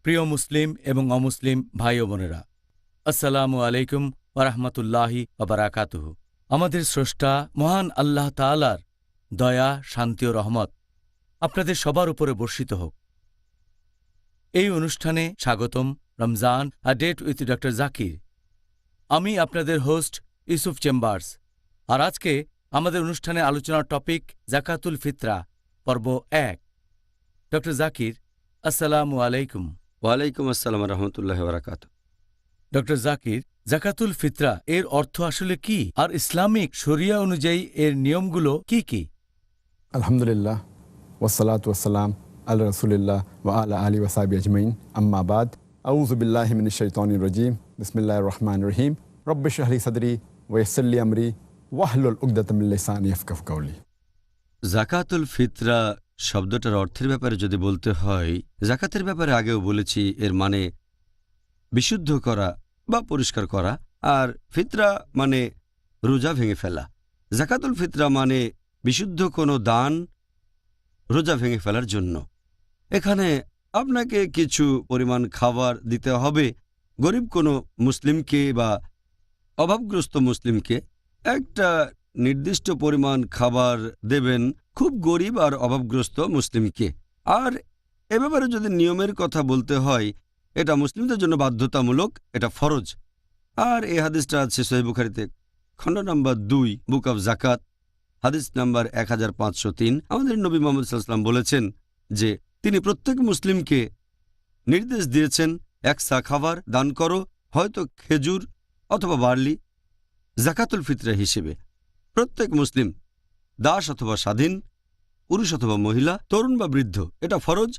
প্রিয় মুসলিম এবং অমুসলিম ভাই ও বোনেরা, আসসালামু আলাইকুম ওয়া রাহমাতুল্লাহি ওয়া বারাকাতুহু। আমাদের স্রষ্টা মহান আল্লাহ তাআলার দয়া, শান্তি ও রহমত আপনাদের সবার উপরে বর্ষিত হোক। এই অনুষ্ঠানে স্বাগতম। Ramzan a date with doctor Zakir. আমি আপনাদের হোস্ট ইউসুফ চেম্বার্স। আর আজকে আমাদের অনুষ্ঠানে আলোচনার টপিক জাকাতুল ফিতরা, পর্ব ১। ডক্টর জাকির, আসসালামু আলাইকুম। ওয়ালাইকুম আসসালাম রহমতুল্লাহ বারাকাতুহু। ডক্টর জাকির, জাকাতুল ফিতরা এর অর্থ আসলে কি, আর ইসলামিক শরিয়া অনুযায়ী এর নিয়মগুলো কি কি? আলহামদুলিল্লাহ ওয়াসসালাতু ওয়াসসালাম আলা রাসূলিল্লাহ ওয়া আলা আলিহি ওয়া সাহবিহি আজমাইন, আম্মা বাদ। আউযু বিল্লাহি মিনাশ শাইতানির রাজীম। বিসমিল্লাহির রহমানির রহিম। রব্বি ইশরাহ লি সাদরি ওয়া ইয়াসসির লি আমরি ওয়াহলুল উকদাতাম মিন লিসানি ইয়াফকাহু কাওলি। জাকাতুল ফিতরা শব্দটার অর্থের ব্যাপারে যদি বলতে হয়, জাকাতের ব্যাপারে আগেও বলেছি, এর মানে বিশুদ্ধ করা বা পরিষ্কার করা, আর ফিতরা মানে রোজা ভেঙে ফেলা। জাকাতুল ফিতরা মানে বিশুদ্ধ কোনো দান রোজা ভেঙে ফেলার জন্য। এখানে আপনাকে কিছু পরিমাণ খাবার দিতে হবে গরিব কোনো মুসলিমকে বা অভাবগ্রস্ত মুসলিমকে। একটা নির্দিষ্ট পরিমাণ খাবার দেবেন খুব গরিব আর অভাবগ্রস্ত মুসলিমকে। আর এ ব্যাপারে যদি নিয়মের কথা বলতে হয়, এটা মুসলিমদের জন্য বাধ্যতামূলক, এটা ফরজ। আর এই হাদিসটা আছে সহিহ বুখারীতে, খণ্ড নম্বর ২, বুক অব জাকাত, হাদিস নাম্বার 1503। আমাদের নবী মুহাম্মদ সাল্লাল্লাহু আলাইহি ওয়াসাল্লাম বলেছেন যে তিনি প্রত্যেক মুসলিমকে নির্দেশ দিয়েছেন, এক সা খাবার দান করো, হয়তো খেজুর অথবা বার্লি, জাকাতুল ফিতরা হিসেবে। প্রত্যেক মুসলিম, দাস অথবা স্বাধীন, পুরুষ অথবা মহিলা, তরুণ বা বৃদ্ধ, এটা ফরজ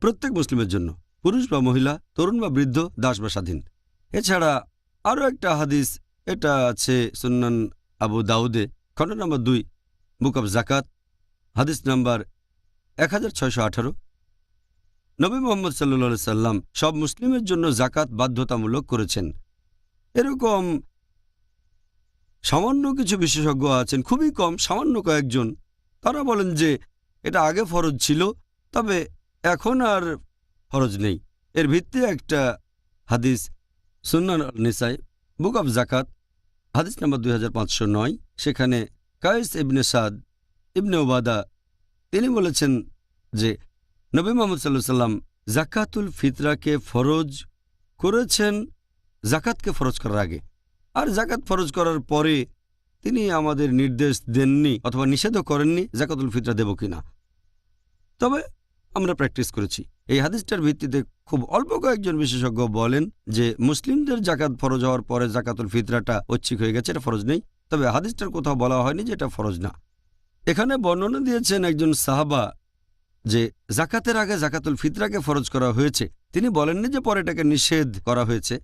প্রত্যেক মুসলিমের জন্য, পুরুষ বা মহিলা, তরুণ বা বৃদ্ধ, দাস বা স্বাধীন। এছাড়া আরও একটা হাদিস, এটা আছে সুন্নান আবু দাউদে, খণ্ড নম্বর ২, বুক অব জাকাত, হাদিস নাম্বার 1618। নবী মুহাম্মদ সাল্লাল্লাহু আলাইহি সাল্লাম সব মুসলিমের জন্য জাকাত বাধ্যতামূলক করেছেন। এরকম সামান্য কিছু বিশেষজ্ঞ আছেন, খুবই কম, সামান্য কয়েকজন, তারা বলেন যে এটা আগে ফরজ ছিল, তবে এখন আর ফরজ নেই। এর ভিত্তি একটা হাদিস, সুন্নান নিসাই, বুক অব জাকাত, হাদিস নাম্বার 2509। সেখানে কায়েস ইবনে সাদ ইবনে উবাদা তিনি বলেছেন যে নবী মুহাম্মদ সাল্লাল্লাহু আলাইহি সাল্লাম জাকাতুল ফিতরাকে ফরজ করেছেন জাকাতকে ফরজ করার আগে, আর জাকাত ফরজ করার পরে তিনি আমাদের নির্দেশ দেননি অথবা নিষেধও করেননি জাকাতুল ফিতরা দেব কিনা। তবে আমরা প্র্যাকটিস করেছি। এই হাদিসটার ভিত্তিতে খুব অল্প কয়েকজন বিশেষজ্ঞ বলেন যে মুসলিমদের জাকাত ফরজ হওয়ার পরে জাকাতুল ফিতরাটা ঐচ্ছিক হয়ে গেছে, এটা ফরজ নেই। তবে হাদিসটার কোথাও বলা হয়নি যে এটা ফরজ না। এখানে বর্ণনা দিয়েছেন একজন সাহাবা যে জাকাতের আগে জাকাতুল ফিতরাকে ফরজ করা হয়েছে, তিনি বলেননি যে পরে এটাকে নিষেধ করা হয়েছে।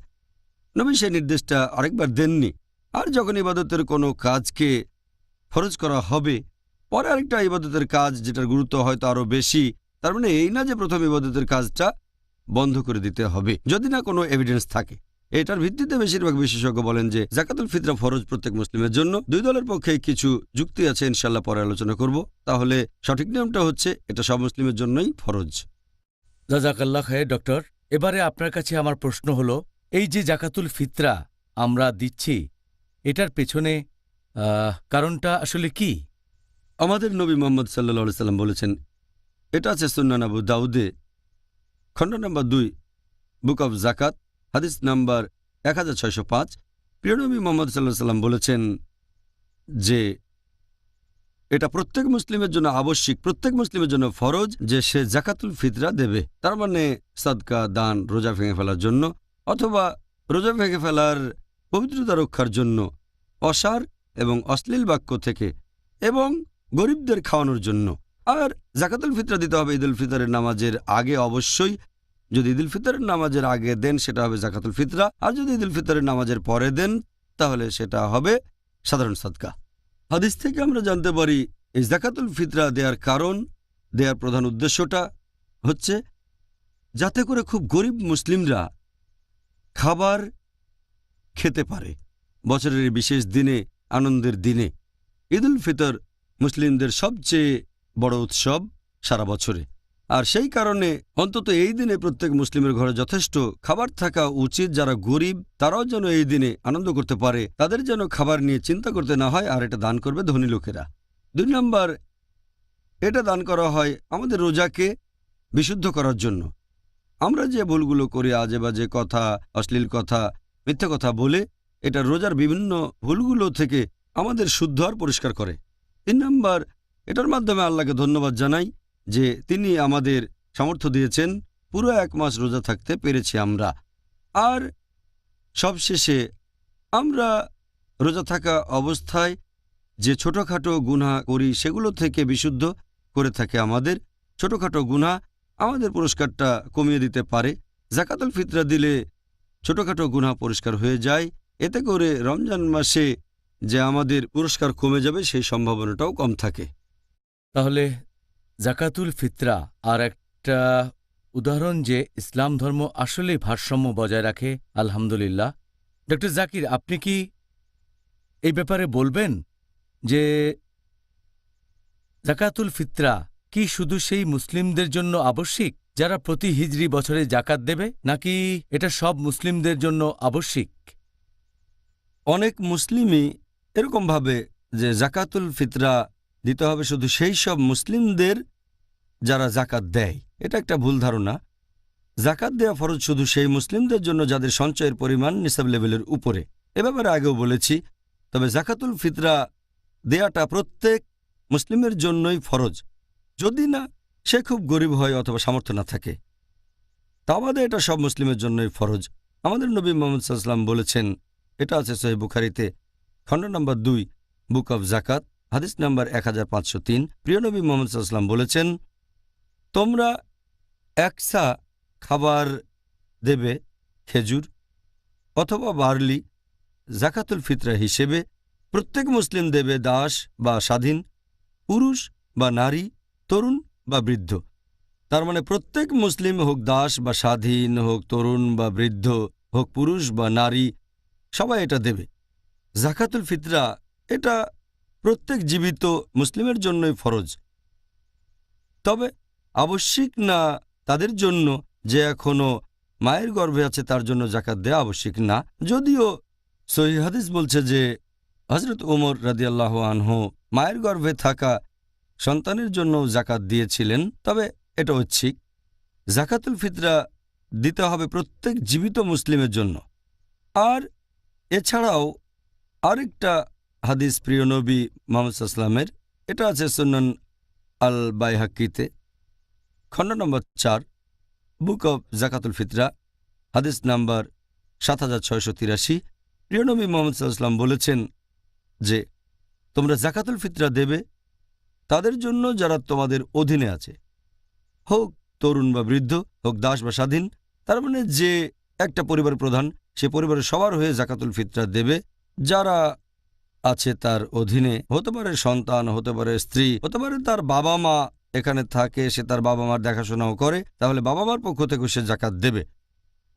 নবী সেই নির্দেশটা আরেকবার দেননি। আর যখন ইবাদতের কোনো কাজকে ফরজ করা হবে, পরে আরেকটা ইবাদতের কাজ যেটার গুরুত্ব হয়তো আরও বেশি, তার মানে এই না যে প্রথম ইবাদতের কাজটা বন্ধ করে দিতে হবে যদি না কোনো এভিডেন্স থাকে। এটার ভিত্তিতে বেশিরভাগ বিশেষজ্ঞ বলেন যে জাকাতুল ফিতরা ফরজ প্রত্যেক মুসলিমের জন্য। দুই দলের পক্ষে কিছু যুক্তি আছে, ইনশাল্লাহ পরে আলোচনা করব। তাহলে সঠিক নিয়মটা হচ্ছে এটা সব মুসলিমের জন্যই ফরজ। জাযাকাল্লাহ খায়ের। ডক্টর, এবারে আপনার কাছে আমার প্রশ্ন হলো, এই যে জাকাতুল ফিতরা আমরা দিচ্ছি, এটার পেছনে কারণটা আসলে কি? আমাদের নবী মুহাম্মদ সাল্লাল্লাহু আলাইহি সাল্লাম বলেছেন, এটা আছে সুন্নান আবু দাউদে, খণ্ড নম্বর ২, বুক অব জাকাত, হাদিস নাম্বার 1605। প্রিয় নবী মুহাম্মদ সাল্লাল্লাহু আলাইহি সাল্লাম বলেছেন যে এটা প্রত্যেক মুসলিমের জন্য আবশ্যিক, প্রত্যেক মুসলিমের জন্য ফরজ যে সে জাকাতুল ফিতরা দেবে। তার মানে সাদকা, দান, রোজা ভেঙে ফেলার জন্য অথবা রোজা ভেঙে ফেলার পবিত্রতা রক্ষার জন্য, অসার এবং অশ্লীল বাক্য থেকে, এবং গরিবদের খাওয়ানোর জন্য। আর জাকাতুল ফিতরা দিতে হবে ঈদুল ফিতরের নামাজের আগে অবশ্যই। যদি ঈদুল ফিতরের নামাজের আগে দেন সেটা হবে জাকাতুল ফিতরা, আর যদি ঈদুল ফিতরের নামাজের পরে দেন তাহলে সেটা হবে সাধারণ সাদকা। হাদিস থেকে আমরা জানতে পারি এই জাকাতুল ফিতরা দেওয়ার কারণ, দেওয়ার প্রধান উদ্দেশ্যটা হচ্ছে যাতে করে খুব গরিব মুসলিমরা খাবার খেতে পারে বছরের বিশেষ দিনে, আনন্দের দিনে। ঈদুল ফিতর মুসলিমদের সবচেয়ে বড় উৎসব সারা বছরে। আর সেই কারণে অন্তত এই দিনে প্রত্যেক মুসলিমের ঘরে যথেষ্ট খাবার থাকা উচিত। যারা গরিব তারাও যেন এই দিনে আনন্দ করতে পারে, তাদের যেন খাবার নিয়ে চিন্তা করতে না হয়, আর এটা দান করবে ধনী লোকেরা। 2 নম্বর, এটা দান করা হয় আমাদের রোজাকে বিশুদ্ধ করার জন্য। আমরা যে ভুলগুলো করি, আজে বাজে কথা, অশ্লীল কথা, মিথ্যা কথা বলে, এটা রোজার বিভিন্ন ভুলগুলো থেকে আমাদের শুদ্ধ আর পরিষ্কার করে। 3 নম্বর, এটার মাধ্যমে আল্লাহকে ধন্যবাদ জানাই যে তিনি আমাদের সামর্থ্য দিয়েছেন, পুরো 1 মাস রোজা থাকতে পেরেছি আমরা। আর সবশেষে আমরা রোজা থাকা অবস্থায় যে ছোটোখাটো গুনাহ করি সেগুলো থেকে বিশুদ্ধ করে থাকে আমাদের। ছোটোখাটো গুনাহ আমাদের পুরস্কারটা কমিয়ে দিতে পারে। জাকাতুল ফিতরা দিলে ছোটোখাটো গুনাহ পরিষ্কার হয়ে যায়। এতে করে রমজান মাসে যে আমাদের পুরস্কার কমে যাবে সেই সম্ভাবনাটাও কম থাকে। তাহলে জাকাতুল ফিতরা আর একটা উদাহরণ যে ইসলাম ধর্ম আসলেই ভারসাম্য বজায় রাখে। আলহামদুলিল্লাহ। ডক্টর জাকির, আপনি কি এই ব্যাপারে বলবেন যে জাকাতুল ফিতরা কি শুধু সেই মুসলিমদের জন্য আবশ্যিক যারা প্রতি হিজরি বছরে জাকাত দেবে, নাকি এটা সব মুসলিমদের জন্য আবশ্যিক? অনেক মুসলিমই এরকম ভাবে যে জাকাতুল ফিতরা দিতে হবে শুধু সেই সব মুসলিমদের যারা জাকাত দেয়। এটা একটা ভুল ধারণা। জাকাত দেয়া ফরজ শুধু সেই মুসলিমদের জন্য যাদের সঞ্চয়ের পরিমাণ নিসাব লেভেলের উপরে। এ ব্যাপারে আগেও বলেছি। তবে জাকাতুল ফিতরা দেয়াটা প্রত্যেক মুসলিমের জন্যই ফরজ, যদি না সে খুব গরিব হয় অথবা সামর্থ্য না থাকে। তা বাদে এটা সব মুসলিমের জন্যই ফরজ। আমাদের নবী মুহাম্মদ সাল্লাল্লাহু আলাইহি ওয়াসাল্লাম বলেছেন, এটা আছে সহিহ বুখারীতে, খণ্ড নম্বর 2, বুক অব জাকাত, হাদিস নাম্বার 1503। প্রিয় নবী মুহাম্মদ সাল্লাল্লাহু আলাইহি ওয়াসাল্লাম বলেছেন, তোমরা 1 সা খাবার দেবে, খেজুর অথবা বার্লি, জাকাতুল ফিতরা হিসেবে। প্রত্যেক মুসলিম দেবে দাস বা স্বাধীন, পুরুষ বা নারী, তরুণ বা বৃদ্ধ। তার মানে প্রত্যেক মুসলিম, হোক দাস বা স্বাধীন, হোক তরুণ বা বৃদ্ধ, হোক পুরুষ বা নারী, সবাই এটা দেবে। জাকাতুল ফিতরা এটা প্রত্যেক জীবিত মুসলিমের জন্যই ফরজ, তবে আবশ্যিক না তাদের জন্য যে এখনো মায়ের গর্ভে আছে, তার জন্য জাকাত দেয়া আবশ্যিক না। যদিও সহিহ হাদিস বলছে যে হযরত ওমর রাদিয়াল্লাহু আনহু মায়ের গর্ভে থাকা সন্তানের জন্য জাকাত দিয়েছিলেন, তবে এটা ঐচ্ছিক। জাকাতুল ফিতরা দিতে হবে প্রত্যেক জীবিত মুসলিমের জন্য। আর এছাড়াও আরেকটা হাদিস প্রিয় নবী মুহাম্মদ সাল্লাল্লাহু আলাইহি ওয়াসাল্লামের, এটা আছে সুনান আল বাইহাকিতে, খণ্ড নম্বর 4, বুক অব জাকাতুল ফিতরা, হাদিস নাম্বার 7683। প্রিয় নবী মুহাম্মদ সাল্লাল্লাহু আলাইহি ওয়াসাল্লাম বলেছেন যে তোমরা জাকাতুল ফিতরা দেবে তাদের জন্য যারা তোমাদের অধীনে আছে, হোক তরুণ বা বৃদ্ধ, হোক দাস বা স্বাধীন। তার মানে যে একটা পরিবার প্রধান, সে পরিবারের সবার হয়ে জাকাতুল ফিতরা দেবে। যারা আছে তার অধীনে, হতে পারে সন্তান, হতে পারে স্ত্রী, হতে পারে তার বাবা মা এখানে থাকে, সে তার বাবা মার দেখাশোনাও করে, তাহলে বাবা মার পক্ষ থেকে সে জাকাত দেবে।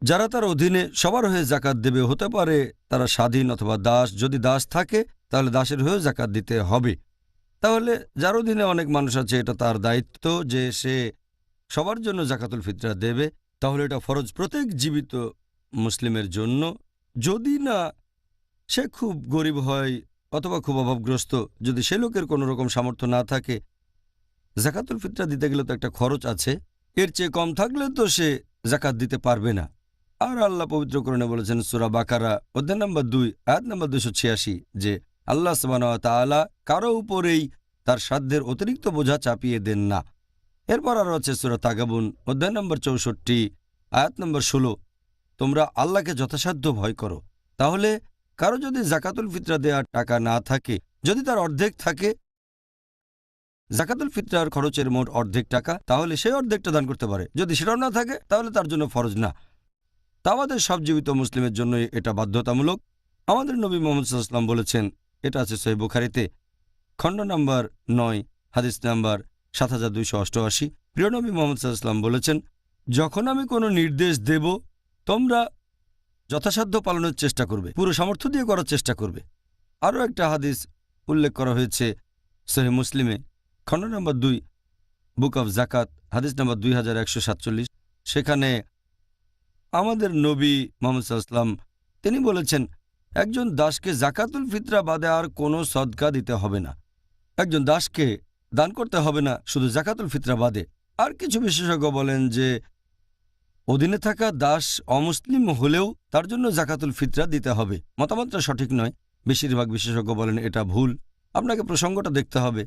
যারা তার অধীনে সবার হয়ে জাকাত দেবে, হতে পারে তারা স্বাধীন অথবা দাস। যদি দাস থাকে তাহলে দাসের হয়েও জাকাত দিতে হবে। তাহলে যার অধীনে অনেক মানুষ আছে, এটা তার দায়িত্ব যে সে সবার জন্য জাকাতুল ফিতরা দেবে। তাহলে এটা ফরজ প্রত্যেক জীবিত মুসলিমের জন্য, যদি না সে খুব গরিব হয় অথবা খুব অভাবগ্রস্ত। যদি সে লোকের কোনো রকম সামর্থ্য না থাকে, জাকাতুল ফিতরা দিতে গেলে তো একটা খরচ আছে, এর চেয়ে কম থাকলে তো সে জাকাত দিতে পারবে না। আর আল্লাহ পবিত্র কোরআনে বলেছেন সূরা বাকারা অধ্যায় নম্বর 2 আয়াত নম্বর 286 যে আল্লাহ সুবহানাহু ওয়া তাআলা কারো উপরেই তার সাধ্যের অতিরিক্ত বোঝা চাপিয়ে দেন না। এরপর আরও আছে সূরা তাগাবুন অধ্যায় নম্বর 64 আয়াত নম্বর 16, তোমরা আল্লাহকে যথাসাধ্য ভয় করো। তাহলে কারো যদি জাকাতুল ফিতরা দেওয়ার টাকা না থাকে, যদি তার অর্ধেক থাকে, জাকাতুল ফিতরার খরচের মোট অর্ধেক টাকা, তাহলে সেই অর্ধেকটা দান করতে পারে। যদি সেটাও না থাকে তাহলে তার জন্য ফরজ না। তা আমাদের সব জীবিত মুসলিমের জন্য এটা বাধ্যতামূলক। আমাদের নবী মুহাম্মদ সাল্লাল্লাহু আলাইহি ওয়াসাল্লাম বলেছেন, এটা আছে সহিহ বুখারীতে, খণ্ড নম্বর 9, হাদিস নাম্বার 7288। প্রিয় নবী মুহাম্মদ সাল্লাল্লাহু আলাইহি ওয়াসাল্লাম বলেছেন, যখন আমি কোনো নির্দেশ দেব তোমরা যথাসাধ্য পালনের চেষ্টা করবে, পুরো সামর্থ্য দিয়ে করার চেষ্টা করবে। আরও একটা হাদিস উল্লেখ করা হয়েছে সহিহ মুসলিমে, খণ্ড নম্বর 2, বুক অফ জাকাত, হাদিস নাম্বার 2147। সেখানে আমাদের নবী মুহাম্মদ সাল্লাল্লাহু আলাইহি ওয়াসাল্লাম তিনি বলেছেন, একজন দাসকে জাকাতুল ফিতরা বাদে আর কোনো সদকা দিতে হবে না। একজন দাসকে দান করতে হবে না শুধু জাকাতুল ফিতরা বাদে। আর কিছু বিশেষজ্ঞ বলেন যে অধীনে থাকা দাস অমুসলিম হলেও তার জন্য জাকাতুল ফিতরা দিতে হবে। মতামতটা সঠিক নয়, বেশিরভাগ বিশেষজ্ঞ বলেন এটা ভুল। আপনাকে প্রসঙ্গটা দেখতে হবে।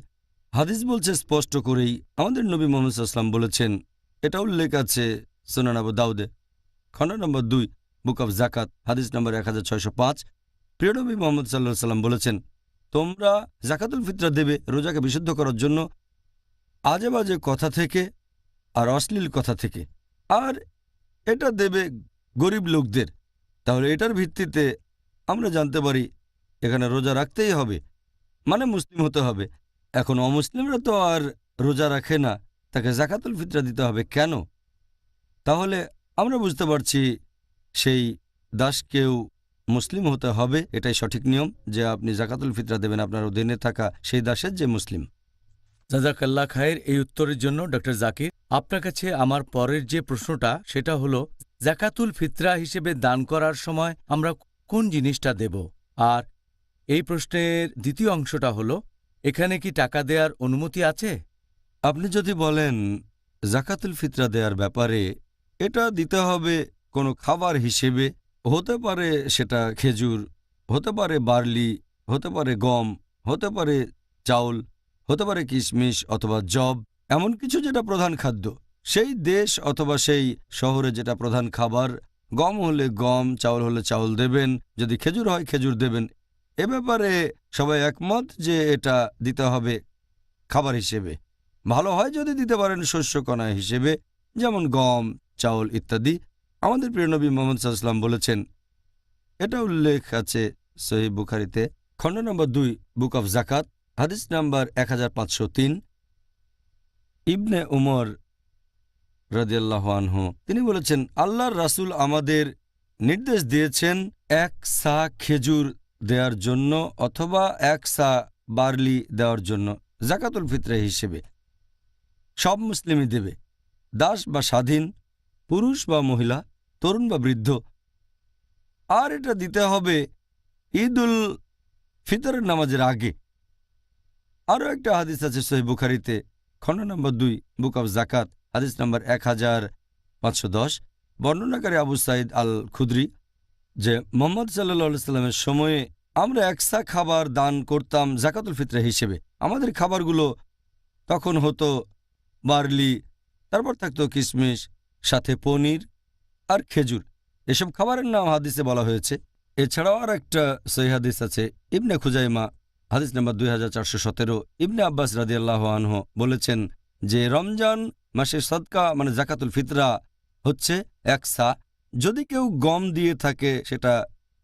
হাদিস বলছে স্পষ্ট করেই, আমাদের নবী মুহাম্মদ সাল্লাল্লাহু আলাইহি ওয়াসাল্লাম বলেছেন, এটা উল্লেখ আছে সুনান আবু দাউদে, খণ্ড নম্বর 2, বুক অফ জাকাত, হাদিস নম্বর 1605। প্রিয় নবী মুহাম্মদ সাল্লাল্লাহু আলাইহি ওয়াসাল্লাম বলেছেন, তোমরা জাকাতুল ফিতরা দেবে রোজাকে বিশুদ্ধ করার জন্য আজে বাজে কথা থেকে আর অশ্লীল কথা থেকে, আর এটা দেবে গরিব লোকদের। তাহলে এটার ভিত্তিতে আমরা জানতে পারি এখানে রোজা রাখতেই হবে, মানে মুসলিম হতে হবে। এখন অমুসলিমরা তো আর রোজা রাখে না, তাকে জাকাতুল ফিতরা দিতে হবে কেন? তাহলে আমরা বুঝতে পারছি সেই দাসকেও মুসলিম হতে হবে। এটাই সঠিক নিয়ম যে আপনি জাকাতুল ফিতরা দেবেন আপনার অধীনে থাকা সেই দাসের যে মুসলিম। জাজাকাল্লাহ খায়ের এই উত্তরের জন্য ডক্টর জাকির। আপনার কাছে আমার পরের যে প্রশ্নটা সেটা হলো, জাকাতুল ফিতরা হিসেবে দান করার সময় আমরা কোন জিনিসটা দেব? আর এই প্রশ্নের দ্বিতীয় অংশটা হলো, এখানে কি টাকা দেওয়ার অনুমতি আছে? আপনি যদি বলেন জাকাতুল ফিতরা দেওয়ার ব্যাপারে, এটা দিতে হবে কোনো খাবার হিসেবে, হতে পারে সেটা খেজুর, হতে পারে বার্লি, হতে পারে গম, হতে পারে চাউল, হতে পারে কিশমিশ অথবা জব, এমন কিছু যেটা প্রধান খাদ্য। সেই দেশ অথবা সেই শহরে যেটা প্রধান খাবার, গম হলে গম, চাউল হলে চাউল দেবেন, যদি খেজুর হয় খেজুর দেবেন। এ ব্যাপারে সবাই একমত যে এটা দিতে হবে খাবার হিসেবে। ভালো হয় যদি দিতে পারেন শস্যকণা হিসেবে, যেমন গম, চাউল ইত্যাদি। আমাদের প্রিয় নবী মুহাম্মদ সাল্লাল্লাহু আলাইহি ওয়াসাল্লাম বলেছেন, এটা উল্লেখ আছে সহিহ বুখারীতে, খণ্ড নম্বর 2, বুক অফ জাকাত, হাদিস নাম্বার 1503। ইবনে উমর রাদিয়াল্লাহু আনহু তিনি বলেছেন, আল্লাহর রাসূল আমাদের নির্দেশ দিয়েছেন 1 সা খেজুর দেওয়ার জন্য অথবা 1 সা বার্লি দেওয়ার জন্য জাকাতুল ফিতরা হিসেবে। সব মুসলিমই দেবে, দাস বা স্বাধীন, পুরুষ বা মহিলা, তরুণ বা বৃদ্ধ। আর এটা দিতে হবে ঈদুল ফিতরের নামাজের আগে। আরও একটা হাদিস আছে সহিহ বুখারীতে, খণ্ড নম্বর 2, বুক অফ জাকাত, হাদিস নম্বর 1510। বর্ণনাকারী আবু সাঈদ আল খুদরি যে মুহাম্মদ সাল্লাল্লাহু আলাইহি সাল্লামের সময়ে আমরা 1 সা খাবার দান করতাম জাকাতুল ফিতরা হিসেবে। আমাদের খাবারগুলো তখন হতো বার্লি, তারপর থাকতো কিশমিশ, সাথে পনির আর খেজুর। এসব খাবারের নাম হাদিসে বলা হয়েছে। এছাড়াও আর একটা সহিহ হাদিস আছে ইবনে খুজাইমা, হাদিস নাম্বার 2417। ইবনে আব্বাস রাদিয়াল্লাহু আনহু বলেছেন যে রমজান মাসের সদকা মানে জাকাতুল ফিতরা হচ্ছে 1 সা। যদি কেউ গম দিয়ে থাকে সেটা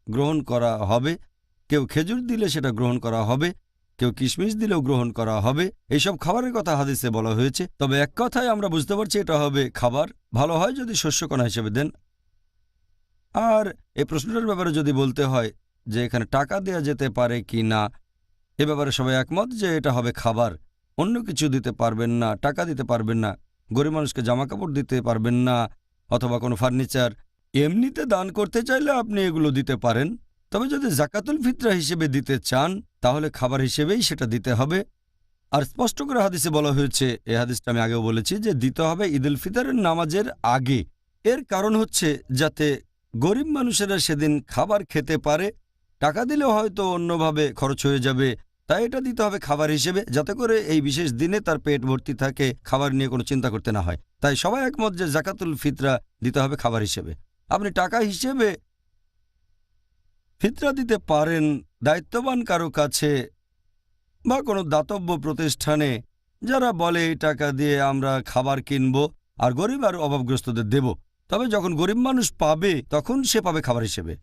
গ্রহণ করা হবে, কেউ খেজুর দিলে সেটা গ্রহণ করা হবে, কেউ কিশমিশ দিলেও গ্রহণ করা হবে। এইসব খাবারের কথা হাদিসে বলা হয়েছে। তবে এক কথায় আমরা বুঝতে পারছি এটা হবে খাবার। ভালো হয় যদি শস্যকণা হিসেবে দেন। আর এই প্রশ্নটার ব্যাপারে যদি বলতে হয় যে এখানে টাকা দেয়া যেতে পারে কি না, এ ব্যাপারে সবাই একমত যে এটা হবে খাবার। অন্য কিছু দিতে পারবেন না, টাকা দিতে পারবেন না, গরিব মানুষকে জামা কাপড় দিতে পারবেন না অথবা কোনো ফার্নিচার। এমনিতে দান করতে চাইলে আপনি এগুলো দিতে পারেন, তবে যদি জাকাতুল ফিতরা হিসেবে দিতে চান তাহলে খাবার হিসেবেই সেটা দিতে হবে। আর স্পষ্ট করে হাদিসে বলা হয়েছে, এই হাদিসটা আমি আগেও বলেছি, যে দিতে হবে ঈদুল ফিতরের নামাজের আগে। এর কারণ হচ্ছে যাতে গরিব মানুষেরা সেদিন খাবার খেতে পারে। টাকা দিলেও হয়তো অন্যভাবে খরচ হয়ে যাবে, তাই এটা দিতে হবে খাবার হিসেবে, যাতে করে এই বিশেষ দিনে তার পেট ভর্তি থাকে, খাবার নিয়ে কোনো চিন্তা করতে না হয়। তাই সবাই একমত যে জাকাতুল ফিতরা দিতে হবে খাবার হিসেবে। আপনি টাকা হিসেবে ফিতরা দিতে পারেন দায়িত্ববান কারো কাছে বা কোনো দাতব্য প্রতিষ্ঠানে, যারা বলে এই টাকা দিয়ে আমরা খাবার কিনব আর গরিব আর অভাবগ্রস্তদের দেব। তবে যখন গরিব মানুষ পাবে তখন সে পাবে খাবার হিসেবে।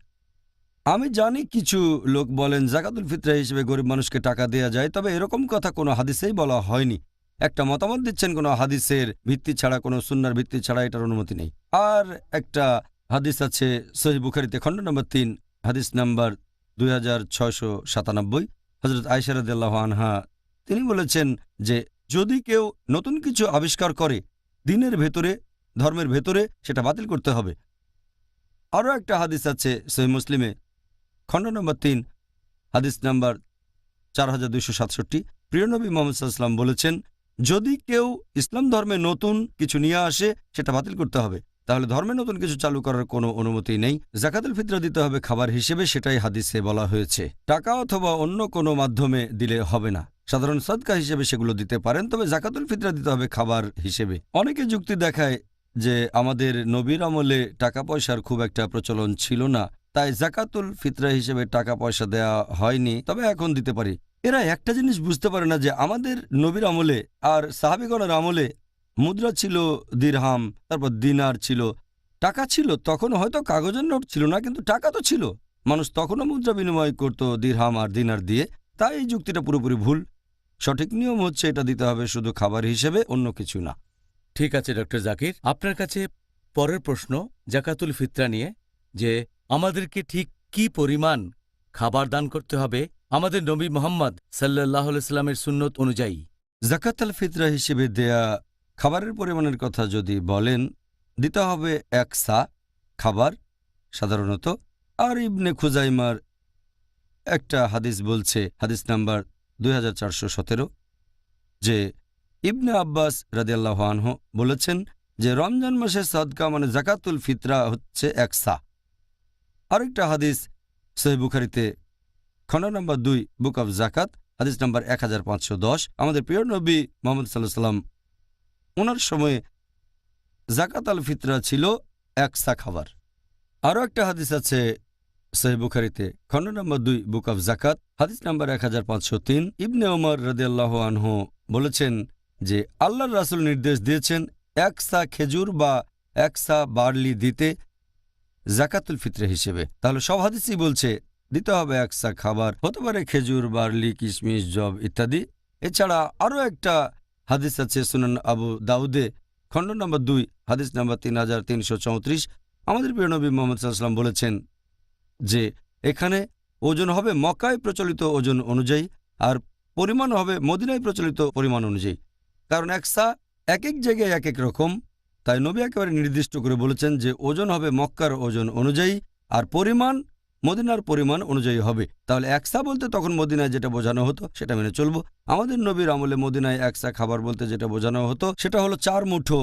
আমি জানি কিছু লোক বলেন জাকাতুল ফিতরা হিসেবে গরিব মানুষকে টাকা দেয়া যায়, তবে এরকম কথা কোনো হাদিসেই বলা হয়নি। একটা মতামত দিচ্ছেন কোনো হাদিসের ভিত্তি ছাড়া, কোনো সুন্নাহর ভিত্তি ছাড়া, এটার অনুমতি নেই। আর একটা হাদিস আছে সহিহ বুখারীতে, খণ্ড নম্বর 3, হাদিস নাম্বার 2697। হযরত আয়েশা রাদিয়াল্লাহু আনহা তিনি বলেছেন যে যদি কেউ নতুন কিছু আবিষ্কার করে দিনের ভেতরে, ধর্মের ভেতরে, সেটা বাতিল করতে হবে। আরও একটা হাদিস আছে সহিহ মুসলিমে, খণ্ড নম্বর 3, হাদিস নাম্বার 4267। প্রিয় নবী মুহাম্মদ সাল্লাল্লাহু আলাইহি ওয়াসাল্লাম বলেছেন, যদি কেউ ইসলাম ধর্মে নতুন কিছু নিয়ে আসে সেটা বাতিল করতে হবে, তাহলে ধর্মে নতুন কিছু চালু করার কোনো অনুমতি নেই। যাকাতুল ফিতরা দিতে হবে খাবার হিসেবে, সেটাই হাদিসে বলা হয়েছে। টাকা অথবা অন্য কোনো মাধ্যমে দিলে হবে না। সাধারণ সদকা হিসেবে সেগুলো দিতে পারেন, তবে যাকাতুল ফিতরা দিতে হবে খাবার হিসেবে। অনেকে যুক্তি দেখায় যে আমাদের নবীর আমলে টাকা পয়সার খুব একটা প্রচলন ছিল না, তাই যাকাতুল ফিতরা হিসেবে টাকা পয়সা দেয়া হয়নি, তবে এখন দিতে পারি। এরা একটা জিনিস বুঝতে পারে না যে আমাদের নবীর আমলে আর সাহাবীগণের আমলে মুদ্রা ছিল দিরহাম, তারপর দিনার ছিল, টাকা ছিল। তখন হয়তো কাগজের নোট ছিল না, কিন্তু টাকা তো ছিল। মানুষ তখনও মুদ্রা বিনিময় করত দিরহাম আর দিনার দিয়ে। তাই এই যুক্তিটা পুরোপুরি ভুল। সঠিক নিয়ম হচ্ছে এটা দিতে হবে শুধু খাবার হিসেবে, অন্য কিছু না। ঠিক আছে ডক্টর জাকির, আপনার কাছে পরের প্রশ্ন জাকাতুল ফিতরা নিয়ে, যে আমাদেরকে ঠিক কি পরিমাণ খাবার দান করতে হবে আমাদের নবী মুহাম্মদ সাল্লাল্লাহু আলাইহি সাল্লামের সুন্নত অনুযায়ী। যাকাত আল ফিতরা হিসেবে দেয়া খাবারের পরিমাণের কথা যদি বলেন, দিতে হবে 1 সা খাবার সাধারণত। আর ইবনে খুজাইমার একটা হাদিস বলছে, হাদিস নাম্বার 2417, যে ইবনে আব্বাস রাদিয়াল্লাহু আনহু বলেছেন যে রমজান মাসের সাদকা মানে যাকাতুল ফিতরা হচ্ছে 1 সা। আরেকটা হাদিস সহিহ বুখারীতে, খণ্ড নম্বর 2, বুক অব জাকাত, হাদিস নাম্বার 1510। আমাদের প্রিয় নবী মুহাম্মদ সাল্লাল্লাহু আলাইহি ওয়াসাল্লাম, ওনার সময়ে যাকাত আল ফিতরা ছিল 1 সা খাবার। আরও একটা হাদিস আছে সহিহ বুখারীতে, খণ্ড নম্বর 2, বুক অব জাকাত, হাদিস নাম্বার 1503। ইবনে ওমর রাদিয়াল্লাহু আনহু বলেছেন যে আল্লাহর রাসূল নির্দেশ দিয়েছেন 1 সা খেজুর বা 1 সা বার্লি দিতে যাকাতুল ফিতরা হিসেবে। তাহলে সব হাদিসই বলছে দিতে হবে 1 সা খাবার, হতে পারে খেজুর, বার্লি, কিশমিশ, জব ইত্যাদি। এছাড়া আরও একটা হাদিস আছে সুনান আবু দাউদে, খণ্ড নম্বর 2, হাদিস নাম্বার 3334। আমাদের প্রিয় নবী মুহাম্মদ সাল্লাল্লাহু আলাইহি ওয়াসাল্লাম বলেছেন যে এখানে ওজন হবে মক্কায় প্রচলিত ওজন অনুযায়ী, আর পরিমাণ হবে মদিনায় প্রচলিত পরিমাণ অনুযায়ী। কারণ 1 সা এক এক জায়গায় এক এক রকম, তাই নবী একেবারে নির্দিষ্ট করে বলেছেন যে ওজন হবে মক্কার ওজন অনুযায়ী, আর পরিমাণ মদিনার পরিমাণ অনুযায়ী হবে। তাহলে 1 সা বলতে তখন মদিনায় যেটা বোঝানো হতো সেটা মেনে চলব। আমাদের নবীর আমলে মদিনায় 1 সা খাবার বলতে যেটা বোঝানো হতো সেটা হলো 4 মুঠো।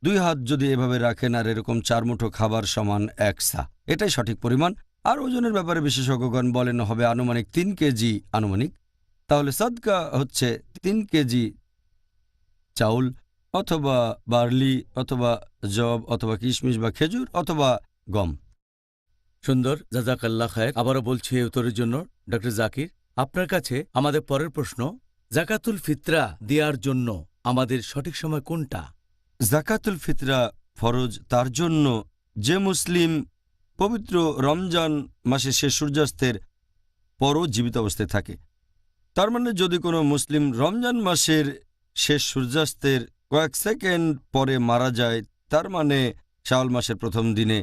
2 হাত যদি এভাবে রাখেন আর এরকম 4 মুঠো খাবার সমান 1 সা, এটাই সঠিক পরিমাণ। আর ওজনের ব্যাপারে বিশেষজ্ঞগণ বলেন হবে আনুমানিক 3 কেজি আনুমানিক। তাহলে সাদকা হচ্ছে 3 কেজি চাউল অথবা বার্লি অথবা জব অথবা কিশমিশ বা খেজুর অথবা গম। সুন্দর, জাযাকাল্লাহ খায়ের। আবারও বলছি এই উত্তরের জন্য ডক্টর জাকির। আপনার কাছে আমাদের পরের প্রশ্ন, জাকাতুল ফিতরা দেওয়ার জন্য আমাদের সঠিক সময় কোনটা? যাকাতুল ফিতরা ফরজ তার জন্য যে মুসলিম পবিত্র রমজান মাসে শেষ সূর্যাস্তের পরও জীবিত অবস্থায় থাকে। তার মানে যদি কোনো মুসলিম রমজান মাসের শেষ সূর্যাস্তের কয়েক সেকেন্ড পরে মারা যায়, তার মানে শাওয়াল মাসের প্রথম দিনে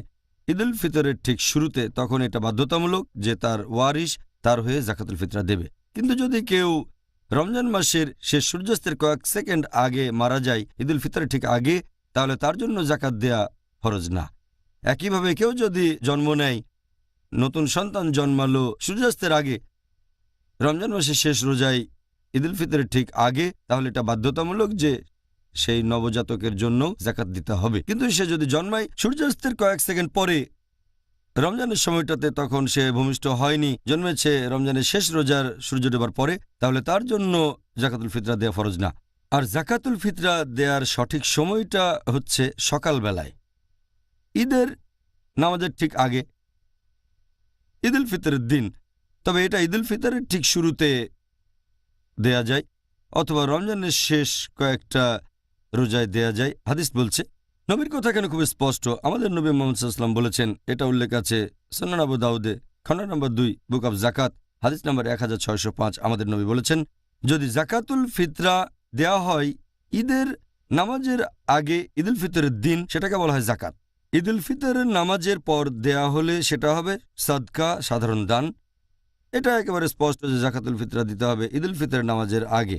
ঈদুল ফিতরের ঠিক শুরুতে, তখন এটা বাধ্যতামূলক যে তার ওয়ারিশ তার হয়ে যাকাতুল ফিতরা দেবে। কিন্তু যদি কেউ রমজান মাসের শেষ সূর্যাস্তের কয়েক সেকেন্ড আগে মারা যায় ঈদুল ফিতরের ঠিক আগে, তাহলে তার জন্য যাকাত দেয়া ফরজ না। একইভাবে কেউ যদি জন্ম নেয়, নতুন সন্তান জন্মালো সূর্যাস্তের আগে, রমজান মাসের শেষ রোজায় ঈদুল ফিতরের ঠিক আগে, তাহলে এটা বাধ্যতামূলক যে সেই নবজাতকের জন্য যাকাত দিতে হবে। কিন্তু সে যদি জন্মায় সূর্যাস্তের কয়েক সেকেন্ড পরে রমজানের সময়টাতে, তখন সে ভূমিষ্ঠ হয়নি, জন্মেছে রমজানের শেষ রোজার সূর্য ডোবার পরে, তাহলে তার জন্য যাকাতুল ফিতরা দেয়া ফরজ না। আর যাকাতুল ফিতরা দেয়ার সঠিক সময়টা হচ্ছে সকালবেলায়, ঈদের নামাজের ঠিক আগে, ঈদুল ফিতরের দিন। তবে এটা ঈদুল ফিতরের ঠিক শুরুতে দেয়া যায় অথবা রমজানের শেষ কয়েকটা রোজায় দেয়া যায়। হাদিস বলছে, নবীর কথা এখানে খুব স্পষ্ট। আমাদের নবী মুহাম্মদ সাল্লাল্লাহু আলাইহি ওয়াসাল্লাম বলেছেন, এটা উল্লেখ আছে সুনান আবু দাউদে, খণ্ড নম্বর 2, বুক অব জাকাত, হাদিস নম্বর 1605। আমাদের নবী বলেছেন, যদি যাকাতুল ফিতরা দেয়া হয় ঈদের নামাজের আগে ঈদুল ফিতরের দিন, সেটাকে বলা হয় জাকাত। ঈদুল ফিতরের নামাজের পর দেয়া হলে সেটা হবে সাদকা, সাধারণ দান। এটা একেবারে স্পষ্ট যে যাকাতুল ফিতরা দিতে হবে ঈদুল ফিতরের নামাজের আগে।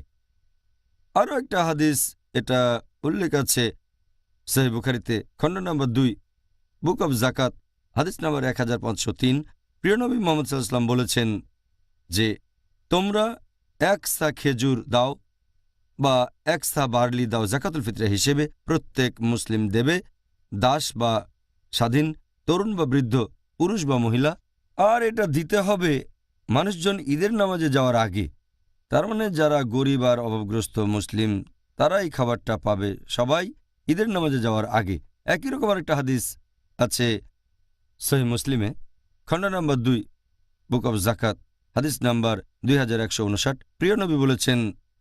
আরও একটা হাদিস এটা উল্লেখ আছে সহিহ বুখারীতে, খণ্ড নম্বর 2, বুক অব জাকাত, হাদিস নম্বর 1503। প্রিয় নবী মুহাম্মদ সাল্লাল্লাহু আলাইহি ওয়াসাল্লাম বলেছেন যে তোমরা এক সা খেজুর দাও বা এক সা বার্লি দাও জাকাতুল ফিতরা হিসেবে, প্রত্যেক মুসলিম দেবে, দাস বা স্বাধীন, তরুণ বা বৃদ্ধ, পুরুষ বা মহিলা। আর এটা দিতে হবে মানুষজন ঈদের নামাজে যাওয়ার আগে। তার মানে যারা গরিব আর অভাবগ্রস্ত মুসলিম তারা এই খাবারটা পাবে সবাই ঈদের নামাজে যাওয়ার আগে। একই রকম আরেকটা হাদিস আছে সহিহ মুসলিমে, খণ্ড নম্বর 2, বুক অব জাকাত, হাদিস নাম্বার 2159। প্রিয় নবী বলেছেন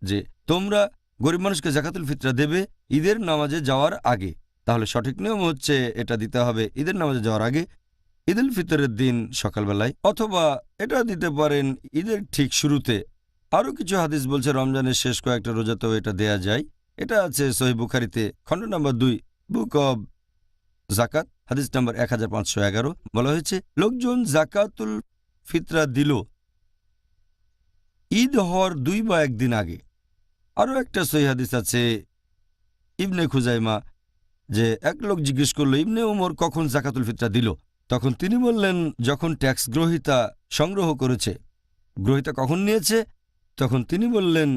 যে তোমরা গরিব মানুষকে জাকাতুল ফিতরা দেবে ঈদের নামাজে যাওয়ার আগে। তাহলে সঠিক নিয়ম হচ্ছে এটা দিতে হবে ঈদের নামাজে যাওয়ার আগে, ঈদুল ফিতরের দিন সকালবেলায়, অথবা এটা দিতে পারেন ঈদের ঠিক শুরুতে। আরও কিছু হাদিস বলছে রমজানের শেষ কয়েকটা রোজাতেও এটা দেয়া যায়। এটা আছে সহিহ বুখারীতে, খণ্ড নম্বর 2, বুক অব জাকাত, হাদিস নম্বর 1511। বলা হয়েছে লোকজন জাকাতুল ফিতরা দিল ঈদ হওয়ার 2 বা 1 দিন আগে। আরও একটা সহিহ হাদিস আছে ইবনে খুজাইমা, যে এক লোক জিজ্ঞেস করল ইবনে উমর কখন জাকাতুল ফিতরা দিল, তখন তিনি বললেন যখন ট্যাক্স গ্রহীতা সংগ্রহ করেছে। গ্রহীতা কখন নিয়েছে? তখন তিনি বললেন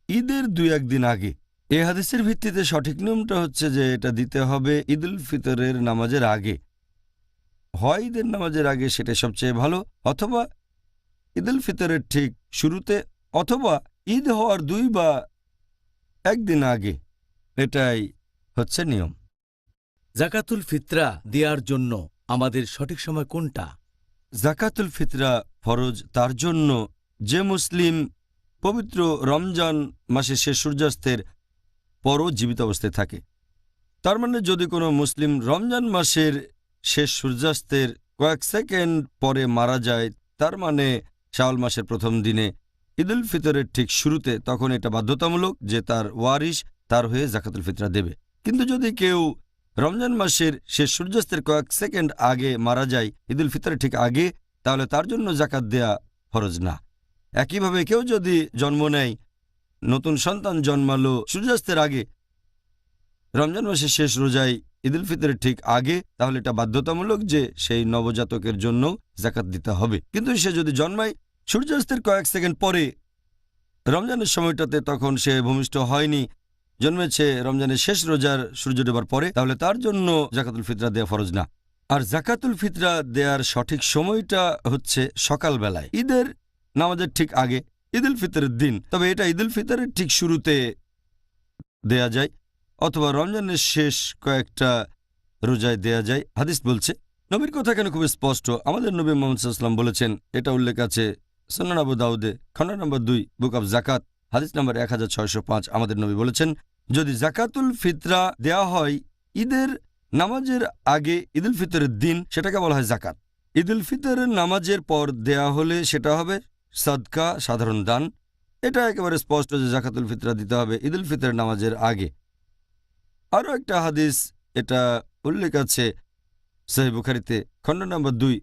ঈদের 2-1 দিন আগে। এ হাদিসের ভিত্তিতে সঠিক নিয়মটা হচ্ছে যে এটা দিতে হবে ঈদুল ফিতরের নামাজের আগে। হয় ঈদের নামাজের আগে, সেটা সবচেয়ে ভালো, অথবা ঈদুল ফিতরের ঠিক শুরুতে, অথবা ঈদ হওয়ার 2 বা 1 দিন আগে। এটাই হচ্ছে নিয়ম। জাকাতুল ফিতরা দেওয়ার জন্য আমাদের সঠিক সময় কোনটা? জাকাতুল ফিতরা ফরজ তার জন্য যে মুসলিম পবিত্র রমজান মাসের শেষ সূর্যাস্তের পরও জীবিত অবস্থায় থাকে। তার মানে যদি কোনো মুসলিম রমজান মাসের শেষ সূর্যাস্তের কয়েক সেকেন্ড পরে মারা যায়, তার মানে শাওয়াল মাসের প্রথম দিনে ঈদুল ফিতরের ঠিক শুরুতে, তখন এটা বাধ্যতামূলক যে তার ওয়ারিশ তার হয়ে জাকাতুল ফিতরা দেবে। কিন্তু যদি কেউ রমজান মাসের শেষ সূর্যাস্তের কয়েক সেকেন্ড আগে মারা যায় ঈদুল ফিতরের ঠিক আগে, তাহলে তার জন্য জাকাত দেয়া ফরজ না। একইভাবে কেউ যদি জন্ম নেয়, নতুন সন্তান জন্মালো সূর্যাস্তের আগে, রমজান মাসের শেষ রোজায় ঈদুল ফিতরের ঠিক আগে, তাহলে এটা বাধ্যতামূলক যে সেই নবজাতকের জন্য জাকাত দিতে হবে। কিন্তু সে যদি জন্মায় সূর্যাস্তের কয়েক সেকেন্ড পরে রমজানের সময়টাতে, তখন সে ভূমিষ্ঠ হয়নি, জন্মেছে রমজানের শেষ রোজার সূর্য ডোবার পরে, তাহলে তার জন্য জাকাতুল ফিতরা দেয়া ফরজ না। আর জাকাতুল ফিতরা দেওয়ার সঠিক সময়টা হচ্ছে সকালবেলায়, ঈদের নামাজের ঠিক আগে, ঈদুল ফিতরের দিন। তবে এটা ঈদুল ফিতরের ঠিক শুরুতে দেয়া যায়, অথবা রমজানের শেষ কয়েকটা রোজায় দেয়া যায়। হাদিস বলছে, নবীর কথা এখানে খুব স্পষ্ট। আমাদের নবী মুহাম্মদ সাল্লাল্লাহু আলাইহি ওয়াসাল্লাম বলেছেন, এটা উল্লেখ আছে সুনান আবু দাউদে, খণ্ড নম্বর 2, বুক অব জাকাত, হাদিস নম্বর 1605। আমাদের নবী বলেছেন যদি জাকাতুল ফিতরা দেয়া হয় ঈদের নামাজের আগে, ঈদুল ফিতরের দিন, সেটাকে বলা হয় জাকাত। ঈদুল ফিতরের নামাজের পর দেয়া হলে সেটা হবে সাদকা, সাধারণ দান। এটা একেবারে স্পষ্ট যে জাকাতুল ফিতরা দিতে হবে ঈদুল ফিতরের নামাজের আগে। আরও একটা হাদিস এটা উল্লেখ আছে সহিহ বুখারীতে, খণ্ড নম্বর 2,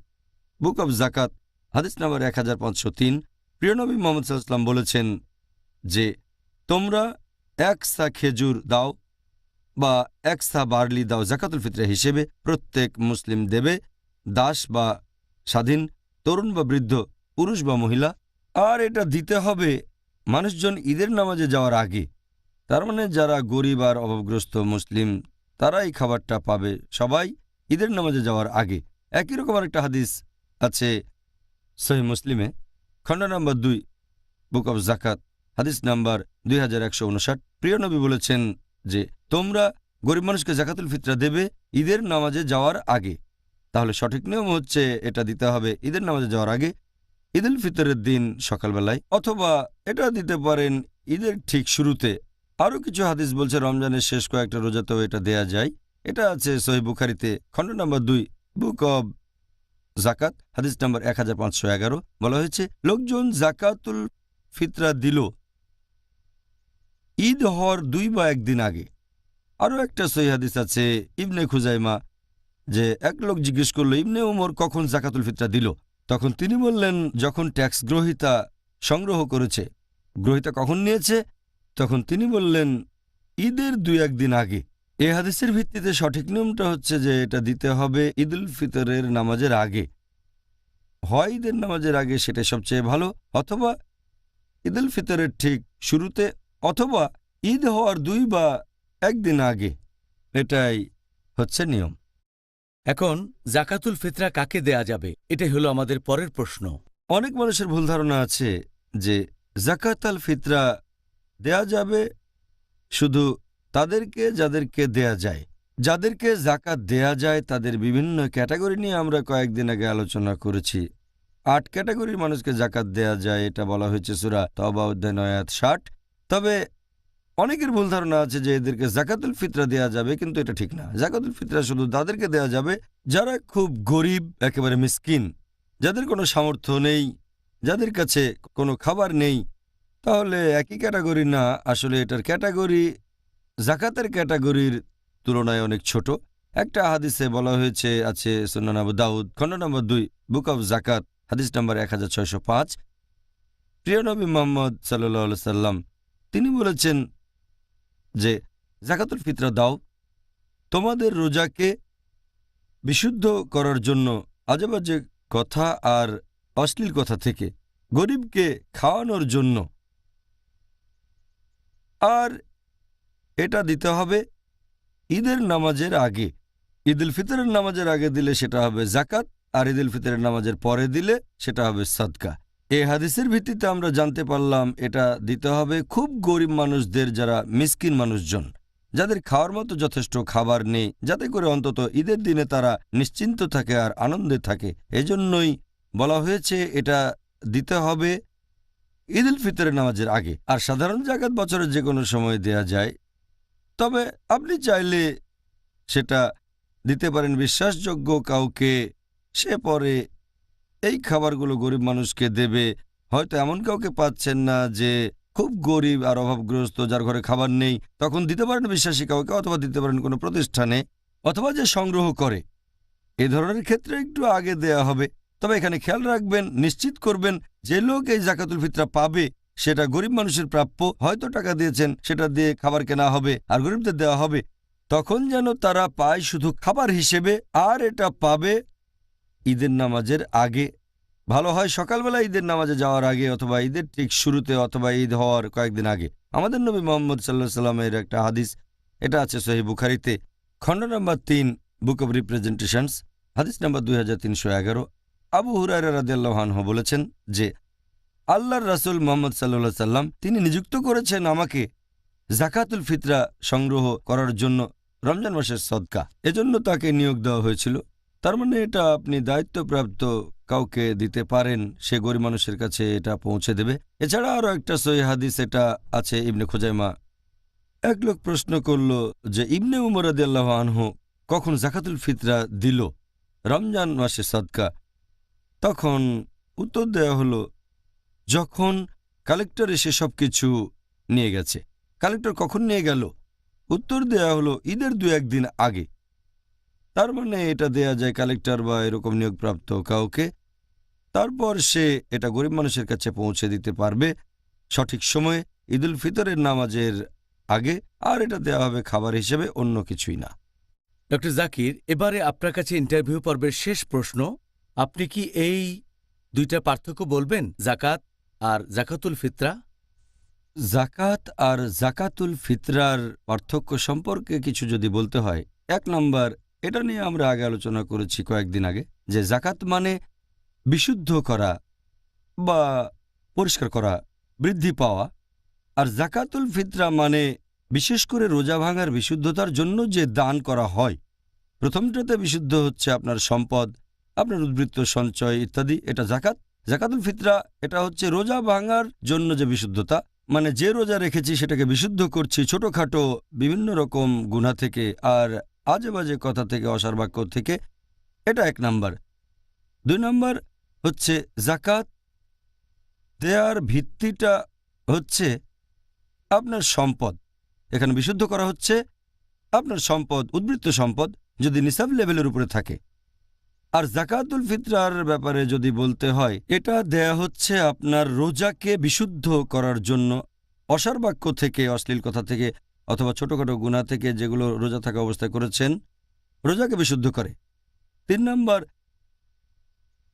বুক অব জাকাত, হাদিস নম্বর 1503। প্রিয় নবী মুহাম্মদ সাল্লাল্লাহু আলাইহি ওয়াসাল্লাম বলেছেন যে তোমরা এক সা খেজুর দাও বা এক সা বার্লি দাও জাকাতুল ফিতরা হিসেবে, প্রত্যেক মুসলিম দেবে, দাস বা স্বাধীন, তরুণ বা বৃদ্ধ, পুরুষ বা মহিলা। আর এটা দিতে হবে মানুষজন ঈদের নামাজে যাওয়ার আগে। তার মানে যারা গরিব আর অভাবগ্রস্ত মুসলিম তারা এই খাবারটা পাবে সবাই ঈদের নামাজে যাওয়ার আগে। একই রকম আরেকটা হাদিস আছে সহিহ মুসলিমে, খণ্ড নম্বর 2, বুক অব জাকাত, হাদিস নাম্বার 2159। প্রিয় নবী বলেছেন যে তোমরা গরিব মানুষকে জাকাতুল ফিতরা দেবে ঈদের নামাজে যাওয়ার আগে। তাহলে সঠিক নিয়ম হচ্ছে এটা দিতে হবে ঈদের নামাজে যাওয়ার আগে, ঈদুল ফিতরের দিন সকালবেলায়, অথবা এটা দিতে পারেন ঈদের ঠিক শুরুতে। আরও কিছু হাদিস বলছে রমজানের শেষ কয়েকটা রোজাতেও এটা দেয়া যায়। এটা আছে সহিহ বুখারীতে, খণ্ড নম্বর 2, বুক অব জাকাত, হাদিস নম্বর 1511। বলা হয়েছে লোকজন জাকাতুল ফিতরা দিল ঈদ হওয়ার 2 বা 1 দিন আগে। আরও একটা সহিহ হাদিস আছে ইবনে খুজাইমা, যে এক লোক জিজ্ঞেস করল ইবনে উমর কখন জাকাতুল ফিতরা দিল, তখন তিনি বললেন যখন ট্যাক্স গ্রহীতা সংগ্রহ করেছে। গ্রহীতা কখন নিয়েছে? তখন তিনি বললেন ঈদের 2-1 দিন আগে। এই হাদিসের ভিত্তিতে সঠিক নিয়মটা হচ্ছে যে এটা দিতে হবে ঈদুল ফিতরের নামাজের আগে। হয় ঈদের নামাজের আগে, সেটা সবচেয়ে ভালো, অথবা ঈদুল ফিতরের ঠিক শুরুতে, অথবা ঈদ হওয়ার 2 বা 1 দিন আগে। এটাই হচ্ছে নিয়ম। এখন জাকাতুল ফিতরা কাকে দেয়া যাবে, এটাই হলো আমাদের পরের প্রশ্ন। অনেক মানুষের ভুল ধারণা আছে যে জাকাত আল ফিতরা দেয়া যাবে শুধু তাদেরকে যাদেরকে দেয়া যায়। যাদেরকে জাকাত দেয়া যায় তাদের বিভিন্ন ক্যাটাগরি নিয়ে আমরা কয়েকদিন আগে আলোচনা করেছি। 8 ক্যাটাগরির মানুষকে জাকাত দেয়া যায়, এটা বলা হয়েছে সূরা তওবা অধ্যায় 9 আয়াত 60। তবে অনেকের ভুল ধারণা আছে যে এদেরকে জাকাতুল ফিতরা দেয়া যাবে, কিন্তু এটা ঠিক না। জাকাতুল ফিতরা শুধু তাদেরকে দেয়া যাবে যারা খুব গরিব, একেবারে মিসকিন, যাদের কোনো সামর্থ্য নেই, যাদের কাছে কোনো খাবার নেই। তাহলে একই ক্যাটাগরি না, আসলে এটার ক্যাটাগরি জাকাতের ক্যাটাগরির তুলনায় অনেক ছোট। একটা হাদিসে বলা হয়েছে, আছে সুনান আবু দাউদ খণ্ড নম্বর 2 বুক অব জাকাত হাদিস নম্বর 1605। প্রিয় নবী মুহাম্মদ সাল্লাল্লাহু আলাইহি সাল্লাম তিনি বলেছেন যে জাকাতুল ফিতরা দাও তোমাদের রোজাকে বিশুদ্ধ করার জন্য আজেবাজে কথা আর অশ্লীল কথা থেকে, গরিবকে খাওয়ানোর জন্য। আর এটা দিতে হবে ঈদের নামাজের আগে। ঈদুল ফিতরের নামাজের আগে দিলে সেটা হবে জাকাত, আর ঈদুল ফিতরের নামাজের পরে দিলে সেটা হবে সাদকা। এই হাদিসের ভিত্তিতে আমরা জানতে পারলাম এটা দিতে হবে খুব গরিব মানুষদের, যারা মিসকিন মানুষজন, যাদের খাওয়ার মতো যথেষ্ট খাবার নেই, যাতে করে অন্তত ঈদের দিনে তারা নিশ্চিন্ত থাকে আর আনন্দে থাকে। এজন্যই বলা হয়েছে এটা দিতে হবে ঈদুল ফিতরের নামাজের আগে। আর সাধারণ জাকাত বছরের যে কোনো সময় দেয়া যায়, তবে আপনি চাইলে সেটা দিতে পারেন বিশ্বাসযোগ্য কাউকে, সে পরে এই খাবারগুলো গরিব মানুষকে দেবে। হয়তো এমন কাউকে পাচ্ছেন না যে খুব গরিব আর অভাবগ্রস্ত, যার ঘরে খাবার নেই, তখন দিতে পারেন বিশ্বাসী কাউকে, অথবা দিতে পারেন কোনো প্রতিষ্ঠানে, অথবা যে সংগ্রহ করে। এই ধরনের ক্ষেত্রে একটু আগে দেয়া হবে। তবে এখানে খেয়াল রাখবেন, নিশ্চিত করবেন যে লোক এই জাকাতুল ফিতরা পাবে সেটা গরিব মানুষের প্রাপ্য। হয়তো টাকা দিয়েছেন, সেটা দিয়ে খাবার কেনা হবে আর গরিবদের দেওয়া হবে, তখন যেন তারা পায় শুধু খাবার হিসেবে, আর এটা পাবে ঈদের নামাজের আগে। ভালো হয় সকালবেলা ঈদের নামাজে যাওয়ার আগে, অথবা ঈদের ঠিক শুরুতে, অথবা ঈদ হওয়ার কয়েকদিন আগে। আমাদের নবী মুহাম্মদ সাল্লাল্লাহু আলাইহি সাল্লামের একটা হাদিস, এটা আছে সহিহ বুখারীতে খণ্ড নম্বর 3 বুক অব রিপ্রেজেন্টেশনস হাদিস নম্বর 2311। আবু হুরায়রা রাদিয়াল্লাহু আনহু বলেছেন যে আল্লাহর রাসূল মুহাম্মদ সাল্লাল্লাহু আলাইহি সাল্লাম তিনি নিযুক্ত করেছেন আমাকে জাকাতুল ফিতরা সংগ্রহ করার জন্য রমজান মাসের সদকা। এজন্য তাকে নিয়োগ দেওয়া হয়েছিল। তার মানে এটা আপনি দায়িত্বপ্রাপ্ত কাউকে দিতে পারেন, সে গরিব মানুষের কাছে এটা পৌঁছে দেবে। এছাড়া আরও একটা সহিহ হাদিস, এটা আছে ইবনে খুজাইমা। এক লোক প্রশ্ন করল যে ইবনে উমর রাদিয়াল্লাহু আনহু কখন জাকাতুল ফিতরা দিল রমজান মাসে সদকা? তখন উত্তর দেওয়া হলো, যখন কালেক্টর এসে সব কিছু নিয়ে গেছে। কালেক্টর কখন নিয়ে গেল? উত্তর দেওয়া হলো ঈদের 2-1 দিন আগে। তার মানে এটা দেয়া যায় কালেক্টর বা এরকম নিয়োগপ্রাপ্ত কাউকে, তারপর সে এটা গরিব মানুষের কাছে পৌঁছে দিতে পারবে সঠিক সময়ে ঈদুল ফিতরের নামাজের আগে। আর এটা দেওয়া হবে খাবার হিসেবে, অন্য কিছুই না। ডক্টর জাকির, এবারে আপনার কাছে ইন্টারভিউ পর্বের শেষ প্রশ্ন। আপনি কি এই দুইটা পার্থক্য বলবেন, জাকাত আর জাকাতুল ফিতরা? জাকাত আর জাকাতুল ফিতরার পার্থক্য সম্পর্কে কিছু যদি বলতে হয়, 1 নম্বর, এটা নিয়ে আমরা আগে আলোচনা করেছি কয়েকদিন আগে, যে জাকাত মানে বিশুদ্ধ করা বা পরিষ্কার করা, বৃদ্ধি পাওয়া। আর জাকাতুল ফিতরা মানে বিশেষ করে রোজা ভাঙার বিশুদ্ধতার জন্য যে দান করা হয়। প্রথমটাতে বিশুদ্ধ হচ্ছে আপনার সম্পদ, আপনার উদ্বৃত্ত সঞ্চয় ইত্যাদি, এটা জাকাত। জাকাতুল ফিতরা এটা হচ্ছে রোজা ভাঙার জন্য যে বিশুদ্ধতা, মানে যে রোজা রেখেছি সেটাকে বিশুদ্ধ করছি ছোটখাটো বিভিন্ন রকম গুনাহ থেকে আর আজে বাজে কথা থেকে, অসার বাক্য থেকে। এটা 1 নম্বর। 2 নম্বর হচ্ছে জাকাত দেয়ার ভিত্তিটা হচ্ছে আপনার সম্পদ। এখানে বিশুদ্ধ করা হচ্ছে আপনার সম্পদ, উদ্বৃত্ত সম্পদ, যদি নিসাব লেভেলের উপরে থাকে। আর জাকাতুল ফিতরার ব্যাপারে যদি বলতে হয়, এটা দেয়া হচ্ছে আপনার রোজাকে বিশুদ্ধ করার জন্য, অসার বাক্য থেকে, অশ্লীল কথা থেকে অথবা ছোটখাটো গুনাহ থেকে যেগুলো রোজা থাকা অবস্থায় করেছেন, রোজাকে বিশুদ্ধ করে। 3 নম্বর,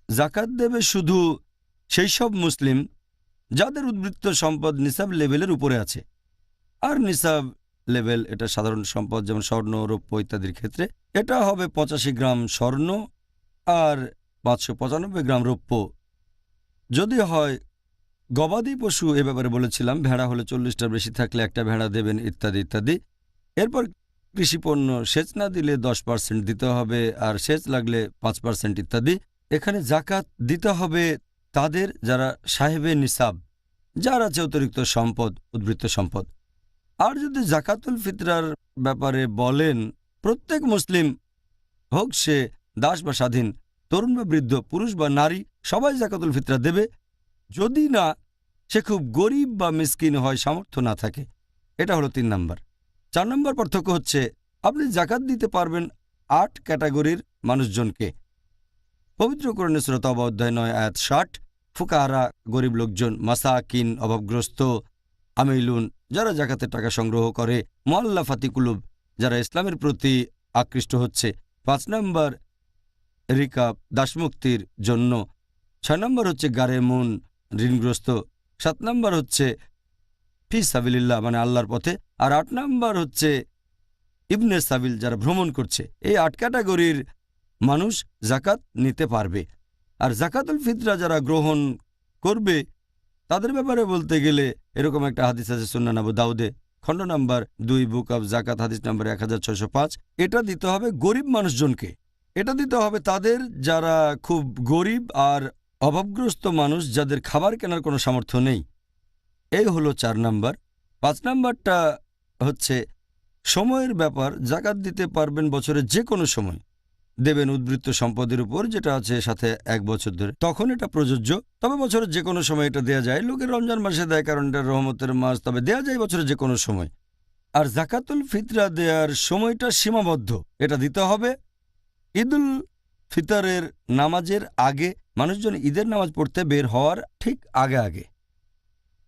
জাকাত দেবে শুধু সেই সব মুসলিম যাদের উদ্বৃত্ত সম্পদ নিসাব লেভেলের উপরে আছে। আর নিসাব লেভেল এটা সাধারণ সম্পদ, যেমন স্বর্ণ, রৌপ্য ইত্যাদির ক্ষেত্রে এটা হবে 85 গ্রাম স্বর্ণ আর 595 গ্রাম রৌপ্য। যদি হয় গবাদি পশু, এ ব্যাপারে বলেছিলাম, ভেড়া হলে 40টার বেশি থাকলে একটা ভেড়া দেবেন, ইত্যাদি ইত্যাদি। এরপর কৃষিপণ্য, সেচ না দিলে 10% দিতে হবে, আর সেচ লাগলে 5% ইত্যাদি। এখানে জাকাত দিতে হবে তাদের যারা সাহেবে নিসাব, যার আছে অতিরিক্ত সম্পদ, উদ্বৃত্ত সম্পদ। আর যদি জাকাতুল ফিতরার ব্যাপারে বলেন, প্রত্যেক মুসলিম হোক সে দাস বা স্বাধীন, তরুণ বা বৃদ্ধ, পুরুষ বা নারী, সবাই জাকাতুল ফিতরা দেবে, যদি না সে খুব গরিব বা মিসকিন হয়, সামর্থ্য না থাকে। এটা হলো 3 নম্বর। 4 নম্বর পার্থক্য হচ্ছে আপনি জাকাত দিতে পারবেন 8 ক্যাটাগরির মানুষজনকে। পবিত্র কোরআনে সূরা তাওবা অধ্যায় 9 আয়াত 60, ফুকাহারা গরিব লোকজন, মাসাকিন অভাবগ্রস্ত, আমিলুন যারা জাকাতের টাকা সংগ্রহ করে, মুআল্লাফাতি কুলুব যারা ইসলামের প্রতি আকৃষ্ট হচ্ছে। 5 নম্বর রিকাব দাসমুক্তির জন্য। 6 নম্বর হচ্ছে গারেমুন ঋণগ্রস্ত। 7 নম্বর হচ্ছে ফি সাবিলিল্লাহ মানে আল্লাহর পথে। আর 8 নম্বর হচ্ছে ইবনে সাবিল যারা ভ্রমণ করছে। এই 8 ক্যাটাগরির মানুষ জাকাত নিতে পারবে। আর জাকাতুল ফিতরা যারা গ্রহণ করবে তাদের ব্যাপারে বলতে গেলে এরকম একটা হাদিস আছে সুনান আবু দাউদে, খণ্ড নাম্বার 2, বুক অব জাকাত, হাদিস নাম্বার 1605। এটা দিতে হবে গরিব মানুষজনকে। এটা দিতে হবে তাদের যারা খুব গরিব আর অভাবগ্রস্ত মানুষ, যাদের খাবার কেনার কোনো সামর্থ্য নেই। এই হলো 4 নাম্বার। 5 নাম্বারটা হচ্ছে সময়ের ব্যাপার। জাকাত দিতে পারবেন বছরের যে কোনো সময়, দেবেন উদ্বৃত্ত সম্পদের উপর যেটা আছে সাথে 1 বছর ধরে, তখন এটা প্রযোজ্য। তবে বছরের যে কোনো সময় এটা দেয়া যায়। লোকের রমজান মাসে দেয় কারণ এটা রহমতের মাস, তবে দেয়া যায় বছরের যে কোনো সময়। আর জাকাতুল ফিতরা দেওয়ার সময়টা সীমাবদ্ধ। এটা দিতে হবে ঈদুল ফিতরের নামাজের আগে, মানুষজন ঈদের নামাজ পড়তে বের হওয়ার ঠিক আগে আগে,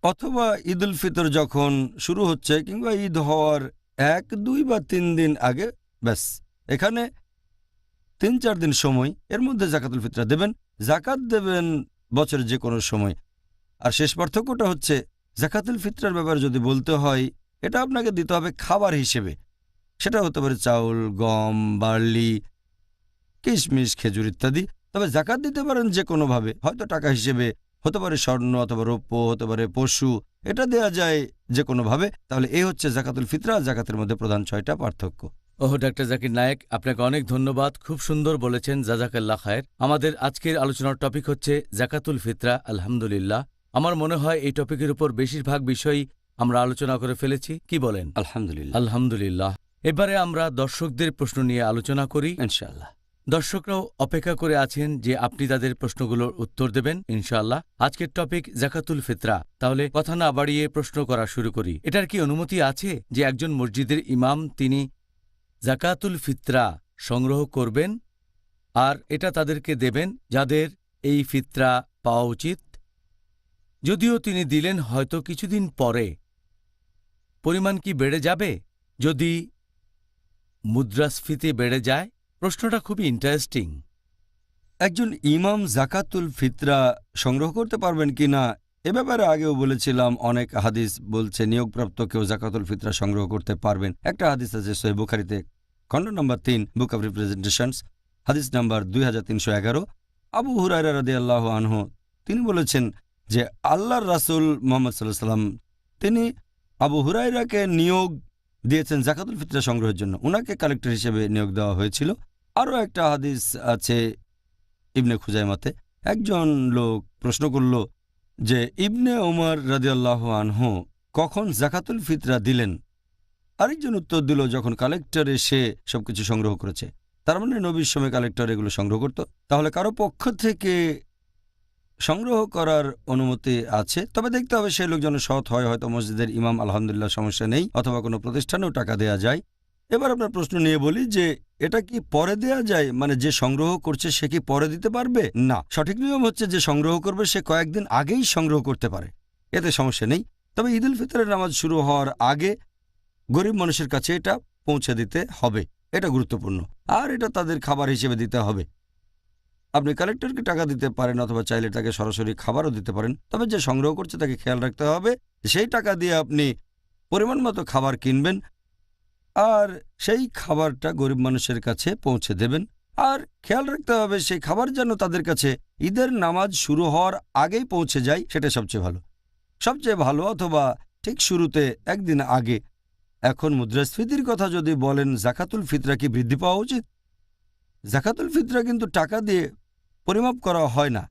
অথবা ঈদুল ফিতর যখন শুরু হচ্ছে কিংবা ঈদ হওয়ার 1, 2 বা 3 দিন আগে। ব্যাস, এখানে 3-4 দিন সময়, এর মধ্যে জাকাতুল ফিতরা দেবেন। জাকাত দেবেন বছরের যে কোনো সময়। আর শেষ পার্থক্যটা হচ্ছে জাকাতুল ফিতরার ব্যাপারে যদি বলতে হয়, এটা আপনাকে দিতে হবে খাবার হিসেবে। সেটা হতে পারে চাউল, গম, বার্লি, কিশমিশ, খেজুর ইত্যাদি। তবে জাকাত দিতে পারেন যে কোনোভাবে, হয়তো টাকা হিসেবে, হতে পারে স্বর্ণ অথবা রৌপ্য, হতে পারে পশু, এটা দেয়া যায় যে কোনোভাবে। তাহলে এই হচ্ছে জাকাতুল ফিতরা আর জাকাতের মধ্যে প্রধান 6টা পার্থক্য। ওহ, ডাক্তার জাকির নায়েক, আপনাকে অনেক ধন্যবাদ। খুব সুন্দর বলেছেন, জাজাকাল্লাহ খায়ের। আমাদের আজকের আলোচনার টপিক হচ্ছে জাকাতুল ফিতরা। আলহামদুলিল্লাহ, আমার মনে হয় এই টপিকের উপর বেশিরভাগ বিষয়ই আমরা আলোচনা করে ফেলেছি। কি বলেন? আলহামদুলিল্লাহ। আলহামদুলিল্লাহ। এবারে আমরা দর্শকদের প্রশ্ন নিয়ে আলোচনা করি। ইনশাআল্লাহ। দর্শকরাও অপেক্ষা করে আছেন যে আপনি তাদের প্রশ্নগুলোর উত্তর দেবেন ইনশাআল্লাহ। আজকের টপিক জাকাতুল ফিতরা। তাহলে কথা না বাড়িয়ে প্রশ্ন করা শুরু করি। এটার কি অনুমতি আছে যে একজন মসজিদের ইমাম তিনি জাকাতুল ফিতরা সংগ্রহ করবেন আর এটা তাদেরকে দেবেন যাদের এই ফিতরা পাওয়া উচিত? যদিও তিনি দিলেন হয়তো কিছুদিন পরে, পরিমাণ কি বেড়ে যাবে যদি মুদ্রাস্ফীতি বেড়ে যায়? প্রশ্নটা খুবই ইন্টারেস্টিং। একজন ইমাম জাকাতুল ফিতরা সংগ্রহ করতে পারবেন কিনা এ ব্যাপারে আগেও বলেছিলাম। অনেক হাদিস বলছে নিয়োগপ্রাপ্ত কেউ জাকাতুল ফিতরা সংগ্রহ করতে পারবেন। একটা হাদিস আছে সহিহ বুখারীতে, খণ্ড নম্বর 3, বুক অব রিপ্রেজেন্টেশনস, হাদিস নাম্বার 2311। আবু হুরায়রা রাদিয়াল্লাহু আনহু তিনি বলেছেন যে আল্লাহর রাসূল মুহাম্মদ সাল্লাল্লাহু আলাইহি ওয়াসাল্লাম তিনি আবু হুরায়রাকে নিয়োগ দিয়েছেন জাকাতুল ফিতরা সংগ্রহের জন্য। উনাকে কালেক্টর হিসেবে নিয়োগ দেওয়া হয়েছিল। আরও একটা হাদিস আছে ইবনে খুজাইমাতে। একজন লোক প্রশ্ন করল যে ইবনে ওমর রাদিয়াল্লাহু আনহু কখন জাকাতুল ফিতরা দিলেন? আরেকজন উত্তর দিল যখন কালেক্টর এসে সবকিছু সংগ্রহ করেছে। তার মানে নবীর সময় কালেক্টর এগুলো সংগ্রহ করত। তাহলে কারো পক্ষ থেকে সংগ্রহ করার অনুমতি আছে, তবে দেখতে হবে সেই লোক যেন সৎ হয়। হয়তো মসজিদের ইমাম, আলহামদুলিল্লাহ সমস্যা নেই, অথবা কোনো প্রতিষ্ঠানেও টাকা দেয়া যায়। এবার আপনার প্রশ্ন নিয়ে বলি যে এটা কি পরে দেয়া যায়, মানে যে সংগ্রহ করছে সে কি পরে দিতে পারবে? না, সঠিক নিয়ম হচ্ছে যে সংগ্রহ করবে সে কয়েকদিন আগেই সংগ্রহ করতে পারে, এতে সমস্যা নেই। তবে ঈদ উল ফিতরের নামাজ শুরু হওয়ার আগে গরিব মানুষের কাছে এটা পৌঁছে দিতে হবে। এটা গুরুত্বপূর্ণ। আর এটা তাদের খাবার হিসেবে দিতে হবে। আপনি কালেক্টরকে টাকা দিতে পারেন অথবা চাইলে তাকে সরাসরি খাবারও দিতে পারেন। তবে যে সংগ্রহ করছে তাকে খেয়াল রাখতে হবে সেই টাকা দিয়ে আপনি পরিমাণ মতো খাবার কিনবেন আর সেই খাবারটা গরিব মানুষের কাছে পৌঁছে দেবেন। আর খেয়াল রাখতে হবে সেই খাবার যেন তাদের কাছে ঈদের নামাজ শুরু হওয়ার আগেই পৌঁছে যায়, সেটা সবচেয়ে ভালো অথবা ঠিক শুরুতে একদিন আগে। এখন মুদ্রাস্ফীতির কথা যদি বলেন, জাকাতুল ফিতরা কি বৃদ্ধি পাওয়া উচিত? জাকাতুল ফিতরা কিন্তু টাকা দিয়ে পরিমাপ করা হয় না,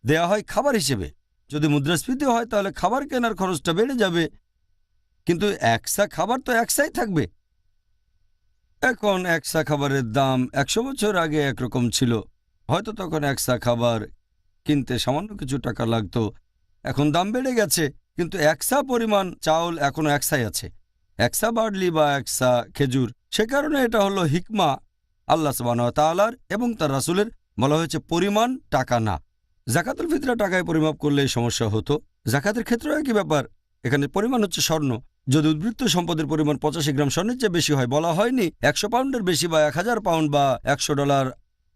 দেয়া হয় খাবার হিসেবে। যদি মুদ্রাস্ফীতি হয় তাহলে খাবার কেনার খরচটা বেড়ে যাবে, কিন্তু একসা খাবার তো একসাই থাকবে। এখন একসা খাবারের দাম 100 বছর আগে একরকম ছিল। হয়তো তখন একসা খাবার কিনতে সামান্য কিছু টাকা লাগতো, এখন দাম বেড়ে গেছে, কিন্তু একসা পরিমাণ চাউল এখনো একসাই আছে। একসা বার্লি বা একসা খেজুর। সে কারণে এটা হলো হিকমা আল্লাহ সুবহানাহু ওয়া তাআলার এবং তার রাসূলের। বলা হয়েছে পরিমাণ, টাকা না। জাকাতুল ফিতরা টাকায় পরিমাপ করলে সমস্যা হতো। জাকাতের ক্ষেত্রেও একই ব্যাপার। এখানে পরিমাণ হচ্ছে স্বর্ণ। যদি উদ্বৃত্ত সম্পদের পরিমাণ 85 গ্রাম স্বর্ণের চেয়ে বেশি হয়, বলা হয়নি 100 পাউন্ডের বেশি বা 1000 পাউন্ড বা $100,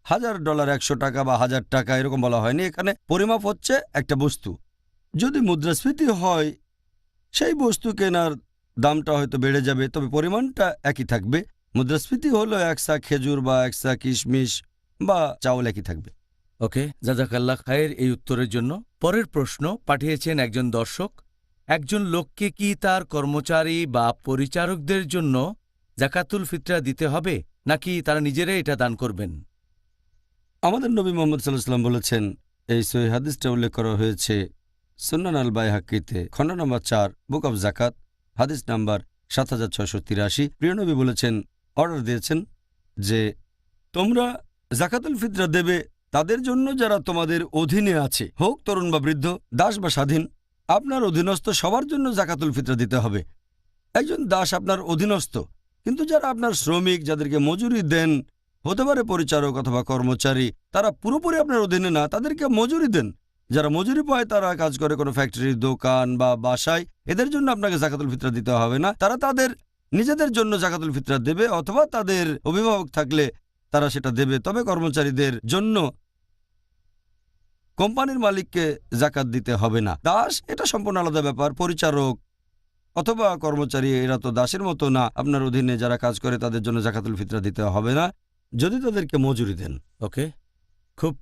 $1000, 100 টাকা বা 1000 টাকা, এরকম বলা হয়নি। এখানে পরিমাপ হচ্ছে একটা বস্তু। যদি মুদ্রাস্ফীতি হয় সেই বস্তু কেনার দামটা হয়তো বেড়ে যাবে, তবে পরিমাণটা একই থাকবে। মুদ্রাস্ফীতি হলো একসা খেজুর বা একসা কিশমিশ বা চাউল একই থাকবে। ওকে, জাজাকাল্লাহ খায়ের এই উত্তরের জন্য। পরের প্রশ্ন পাঠিয়েছেন একজন দর্শক। একজন লোককে কি তার কর্মচারী বা পরিচারকদের জন্য জাকাতুল ফিতরা দিতে হবে, নাকি তারা নিজেরাই এটা দান করবেন? আমাদের নবী মুহাম্মদ সাল্লাল্লাহু আলাইহি ওয়াসাল্লাম বলেছেন, এই সহিহ হাদিসটা উল্লেখ করা হয়েছে সুনান আল বাইহাকিতে, খণ্ড নম্বর 4, বুক অব জাকাত, হাদিস নাম্বার 7683। প্রিয় নবী বলেছেন, অর্ডার দিয়েছেন যে তোমরা জাকাতুল ফিতরা দেবে তাদের জন্য যারা তোমাদের অধীনে আছে, হোক তরুণ বা বৃদ্ধ, দাস বা স্বাধীন। আপনার অধীনস্থ সবার জন্য জাকাতুল ফিতরা দিতে হবে। একজন দাস আপনার অধীনস্থ, কিন্তু যারা আপনার শ্রমিক, যাদেরকে মজুরি দেন, হতে পারে পরিচারক অথবা কর্মচারী, তারা পুরোপুরি আপনার অধীনে না, তাদেরকে মজুরি দেন। যারা মজুরি পায় তারা কাজ করে কোনো ফ্যাক্টরি, দোকান বা বাসায়, এদের জন্য আপনাকে জাকাতুল ফিতরা দিতে হবে না। তারা তাদের নিজেদের জন্য জাকাতুল ফিতরা দেবে অথবা তাদের অভিভাবক থাকলে তারা সেটা দেবে। তবে কর্মচারীদের জন্য কোম্পানির মালিককে জাকাত দিতে হবে না। দাস এটা সম্পূর্ণ আলাদা ব্যাপার। পরিচারক অথবা কর্মচারী এরা তো দাসের মতো না, আপনার অধীনে যারা কাজ করে তাদের জন্য জাকাতুল ফিতরা দিতে হবে না, যদি তাদেরকে মজুরি দেন। ওকে, খুব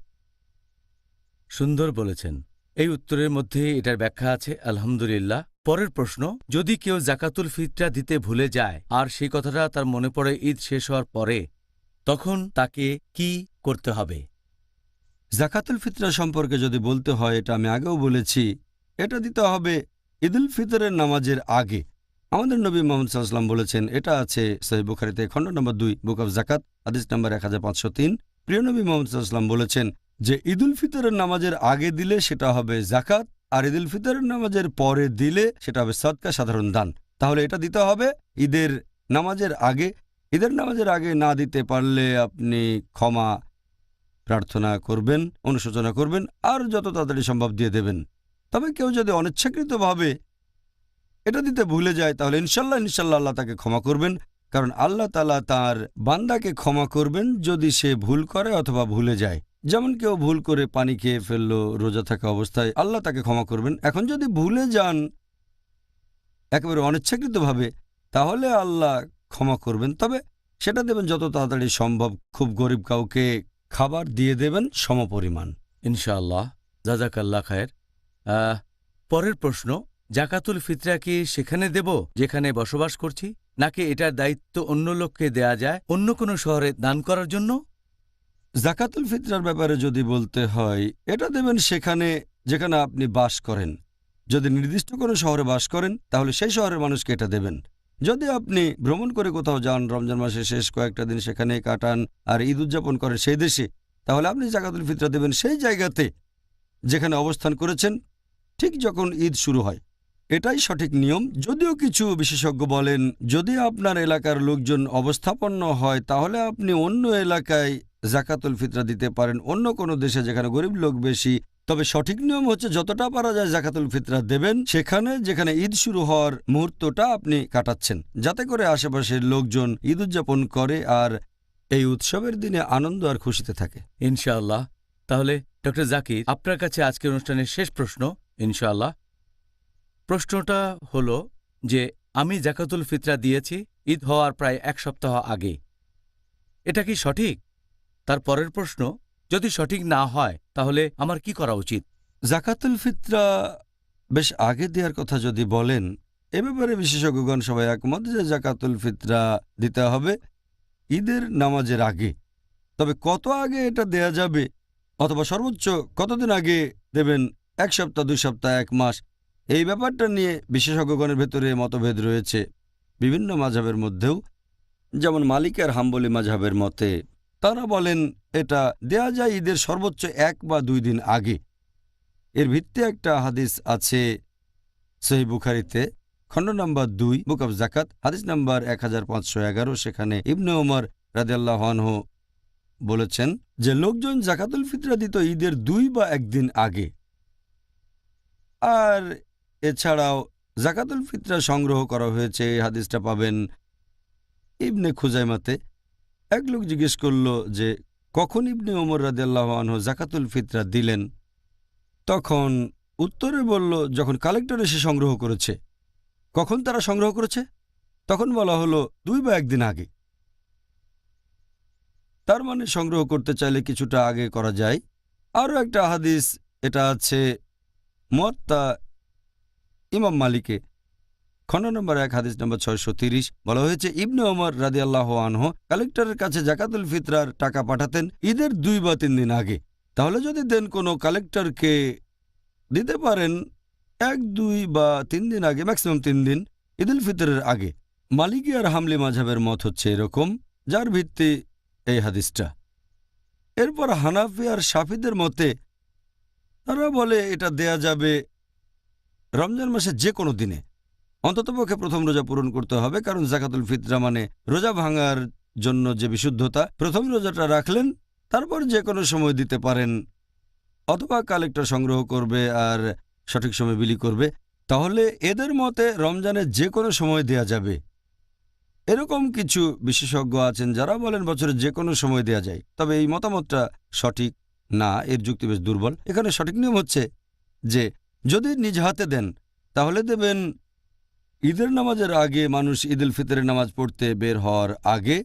সুন্দর বলেছেন। এই উত্তরের মধ্যে এটার ব্যাখ্যা আছে, আলহামদুলিল্লাহ। পরের প্রশ্ন, যদি কেউ জাকাতুল ফিতরা দিতে ভুলে যায় আর সেই কথাটা তার মনে পড়ে ঈদ শেষ হওয়ার পরে, তখন তাকে কি করতে হবে? জাকাতুল ফিতরা সম্পর্কে যদি বলতে হয়, এটা আমি আগেও বলেছি, এটা দিতে হবে ঈদুল ফিতরের নামাজের আগে। আমাদের নবী মুহাম্মদ সাল্লাল্লাহু আলাইহি ওয়াসাল্লাম বলেছেন, এটা আছে সহিহ বুখারীতে, খণ্ড নম্বর 2, বুক অব জাকাত, হাদিস নাম্বার 1503। প্রিয় নবী মুহাম্মদ সাল্লাল্লাহু আলাইহি ওয়াসাল্লাম বলেছেন যে ঈদুল ফিতরের নামাজের আগে দিলে সেটা হবে জাকাত, আর ঈদুল ফিতরের নামাজের পরে দিলে সেটা হবে সদকা, সাধারণ দান। তাহলে এটা দিতে হবে ঈদের নামাজের আগে। ঈদের নামাজের আগে না দিতে পারলে আপনি ক্ষমা প্রার্থনা করবেন, অনুশোচনা করবেন, আর যত তাড়াতাড়ি সম্ভব দিয়ে দেবেন। তবে কেউ যদি অনিচ্ছাকৃতভাবে এটা দিতে ভুলে যায় তাহলে ইনশাল্লাহ আল্লাহ তাকে ক্ষমা করবেন, কারণ আল্লাহ তাআলা তার বান্দাকে ক্ষমা করবেন যদি সে ভুল করে অথবা ভুলে যায়। যেমন কেউ ভুল করে পানি খেয়ে ফেললো রোজা থাকা অবস্থায়, আল্লাহ তাকে ক্ষমা করবেন। এখন যদি ভুলে যান একেবারে অনিচ্ছাকৃতভাবে, তাহলে আল্লাহ ক্ষমা করবেন, তবে সেটা দেবেন যত তাড়াতাড়ি সম্ভব। খুব গরিব কাউকে খাবার দিয়ে দেবেন সমপরিমাণ, ইনশাআল্লাহ। জাজাকাল্লাহ খায়ের। পরের প্রশ্ন, জাকাতুল ফিতরা কি সেখানে দেব যেখানে বসবাস করছি, নাকি এটার দায়িত্ব অন্য লোককে দেয়া যায় অন্য কোনো শহরে দান করার জন্য? জাকাতুল ফিতরার ব্যাপারে যদি বলতে হয়, এটা দেবেন সেখানে যেখানে আপনি বাস করেন। যদি নির্দিষ্ট কোনো শহরে বাস করেন তাহলে সেই শহরের মানুষকে এটা দেবেন। যদি আপনি ভ্রমণ করে কোথাও যান, রমজান মাসে শেষ কয়েকটা দিন সেখানে কাটান আর ঈদ উদযাপন করেন সেই দেশে, তাহলে আপনি জাকাতুল ফিতরা দেবেন সেই জায়গাতে যেখানে অবস্থান করেছেন ঠিক যখন ঈদ শুরু হয়। এটাই সঠিক নিয়ম। যদিও কিছু বিশেষজ্ঞ বলেন যদি আপনার এলাকার লোকজন অবস্থাপন্ন হয় তাহলে আপনি অন্য এলাকায় জাকাতুল ফিতরা দিতে পারেন, অন্য কোনো দেশে যেখানে গরিব লোক বেশি তবে সঠিক নিয়ম হচ্ছে যতটা পারা যায় জাকাতুল ফিতরা দেবেন সেখানে যেখানে ঈদ শুরু হওয়ার মুহূর্তটা আপনি কাটাচ্ছেন, যাতে করে আশেপাশের লোকজন ঈদ উদযাপন করে আর এই উৎসবের দিনে আনন্দ আর খুশিতে থাকে। ইনশাআল্লাহ। তাহলে ডক্টর জাকির, আপনার কাছে আজকের অনুষ্ঠানের শেষ প্রশ্ন ইনশাআল্লাহ। প্রশ্নটা হলো যে আমি জাকাতুল ফিতরা দিয়েছি ঈদ হওয়ার প্রায় 1 সপ্তাহ আগে, এটা কি সঠিক? তার পরের প্রশ্ন, যদি সঠিক না হয় তাহলে আমার কি করা উচিত? জাকাতুল ফিতরা বেশ আগে দেওয়ার কথা যদি বলেন, এ ব্যাপারে বিশেষজ্ঞগণ সবাই একমত যে জাকাতুল ফিতরা দিতে হবে ঈদের নামাজের আগে। তবে কত আগে এটা দেয়া যাবে অথবা সর্বোচ্চ কতদিন আগে দেবেন, 1 সপ্তাহ, 2 সপ্তাহ, 1 মাস, এই ব্যাপারটা নিয়ে বিশেষজ্ঞগণের ভেতরে মতভেদ রয়েছে বিভিন্ন মাযহাবের মধ্যেও। যেমন মালিকি আর হাম্বলি মাযহাবের মতে তারা বলেন এটা দেয়া যায় ঈদের সর্বোচ্চ 1 বা 2 দিন আগে। এর ভিত্তি একটা হাদিস আছে সহিহ বুখারীতে, খণ্ড নম্বর 2, বুক অব জাকাত, হাদিস নম্বর 1511। সেখানে ইবনে ওমর রাদিয়াল্লাহু আনহু বলেছেন যে লোকজন জাকাতুল ফিতরা দিত ঈদের 2 বা 1 দিন আগে। আর এছাড়াও জাকাতুল ফিতরা সংগ্রহ করা হয়েছে, এই হাদিসটা পাবেন ইবনে খুজাইমাতে। এক লোক জিজ্ঞেস করল যে কখন ইবনে ওমর রাদিয়াল্লাহু আনহু জাকাতুল ফিতরা দিলেন, তখন উত্তরে বলল যখন কালেক্টর এসে সংগ্রহ করেছে। কখন তারা সংগ্রহ করেছে? তখন বলা হলো 2 বা 1 দিন আগে। তার মানে সংগ্রহ করতে চাইলে কিছুটা আগে করা যায়। আরও একটা হাদিস, এটা আছে মুয়াত্তা ইমাম মালিকে, খণ্ড নম্বর 1, হাদিস নম্বর 630। বলা হয়েছে ইবনে ওমর রাদিয়াল্লাহু আনহু কালেক্টরের কাছে জাকাতুল ফিতরার টাকা পাঠাতেন ঈদের 2 বা 3 দিন আগে। তাহলে যদি দেন কোনো কালেক্টরকে দিতে পারেন 1, 2 বা 3 দিন আগে, ম্যাক্সিমাম 3 দিন ঈদুল ফিতরের আগে। মালিকি আর হামলি মাযহাবের মত হচ্ছে এরকম, যার ভিত্তি এই হাদিসটা। এরপর হানাফি আর শাফিদের মতে তারা বলে এটা দেয়া যাবে রমজান মাসে যে কোনো দিনে, অন্ততপক্ষে প্রথম রোজা পূরণ করতে হবে, কারণ জাকাতুল ফিতরা মানে রোজা ভাঙার জন্য যে বিশুদ্ধতা। প্রথম রোজাটা রাখলেন, তারপর যে কোনো সময় দিতে পারেন, অথবা কালেক্টর সংগ্রহ করবে আর সঠিক সময় বিলি করবে। তাহলে এদের মতে রমজানের যে কোনো সময় দেয়া যাবে। এরকম কিছু বিশেষজ্ঞ আছেন যারা বলেন বছরের যে কোনো সময় দেয়া যায়। তবে এই মতামতটা সঠিক না, এর যুক্তি বেশ দুর্বল। এখানে সঠিক নিয়ম হচ্ছে যে যদি নিজ হাতে দেন তাহলে দেবেন ঈদের নামাজের আগে, মানুষ ঈদুল ফিতরের নামাজ পড়তে বের হওয়ার আগে,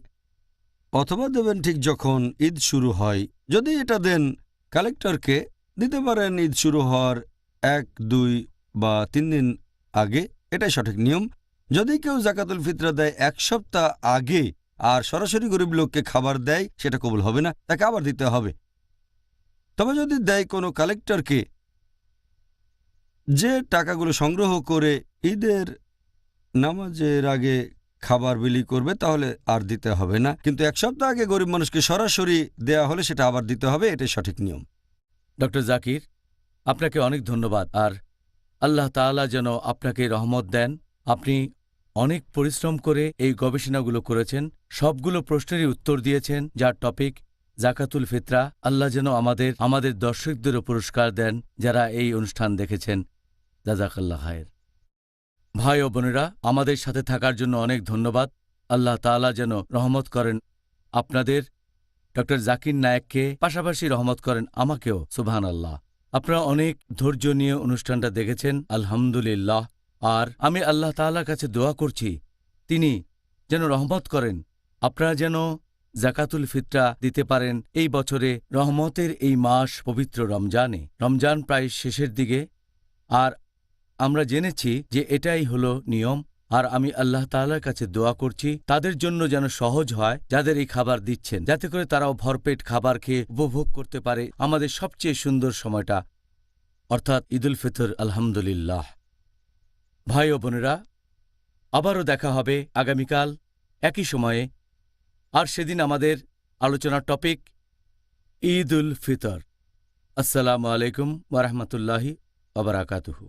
অথবা দেবেন ঠিক যখন ঈদ শুরু হয়। যদি এটা দেন কালেক্টরকে, দিতে পারেন ঈদ শুরু হওয়ার 1, 2 বা 3 দিন আগে, এটাই সঠিক নিয়ম। যদি কেউ জাকাতুল ফিতরা দেয় 1 সপ্তাহ আগে আর সরাসরি গরিব লোককে খাবার দেয়, সেটা কবুল হবে না, তাকে আবার দিতে হবে। তবে যদি দেয় কোনো কালেক্টরকে যে টাকাগুলো সংগ্রহ করে ঈদের নামাজের আগে খাবার বিলি করবে, তাহলে আর দিতে হবে না। কিন্তু 1 সপ্তাহ আগে গরিব মানুষকে সরাসরি দেয়া হলে সেটা আবার দিতে হবে, এটাই সঠিক নিয়ম। ডক্টর জাকির, আপনাকে অনেক ধন্যবাদ। আর আল্লাহ তাআলা যেন আপনাকে রহমত দেন। আপনি অনেক পরিশ্রম করে এই গবেষণাগুলো করেছেন, সবগুলো প্রশ্নেরই উত্তর দিয়েছেন, যার টপিক জাকাতুল ফিতরা। আল্লাহ যেন আমাদের দর্শকদেরও পুরস্কার দেন যারা এই অনুষ্ঠান দেখেছেন। জাযাকাল্লাহ খায়ের। ভাই ও বোনেরা, আমাদের সাথে থাকার জন্য অনেক ধন্যবাদ। আল্লাহ তাআলা যেন রহমত করেন আপনাদের, ডক্টর জাকির নায়েককে, পাশাপাশি রহমত করেন আমাকেও। সুবহানাল্লাহ। আপনারা অনেক ধৈর্য নিয়ে অনুষ্ঠানটা দেখেছেন, আলহামদুলিল্লাহ। আর আমি আল্লাহ তাআলার কাছে দোয়া করছি তিনি যেন রহমত করেন, আপনারা যেন জাকাতুল ফিতরা দিতে পারেন এই বছরে রহমতের এই মাস পবিত্র রমজানে। রমজান প্রায় শেষের দিকে, আর আমরা জেনেছি যে এটাই হলো নিয়ম। আর আমি আল্লাহ তাআলার কাছে দোয়া করছি তাদের জন্য যেন সহজ হয় যাদের এই খাবার দিচ্ছেন, যাতে করে তারাও ভরপেট খাবার খেয়ে উপভোগ করতে পারে আমাদের সবচেয়ে সুন্দর সময়টা, অর্থাৎ ঈদুল ফিতর। আলহামদুলিল্লাহ। ভাই ও বোনেরা, আবারও দেখা হবে আগামীকাল একই সময়ে। আর সেদিন আমাদের আলোচনার টপিক ঈদুল ফিতর। আসসালামু আলাইকুম ওয়া রাহমাতুল্লাহি ওয়া বারাকাতুহু।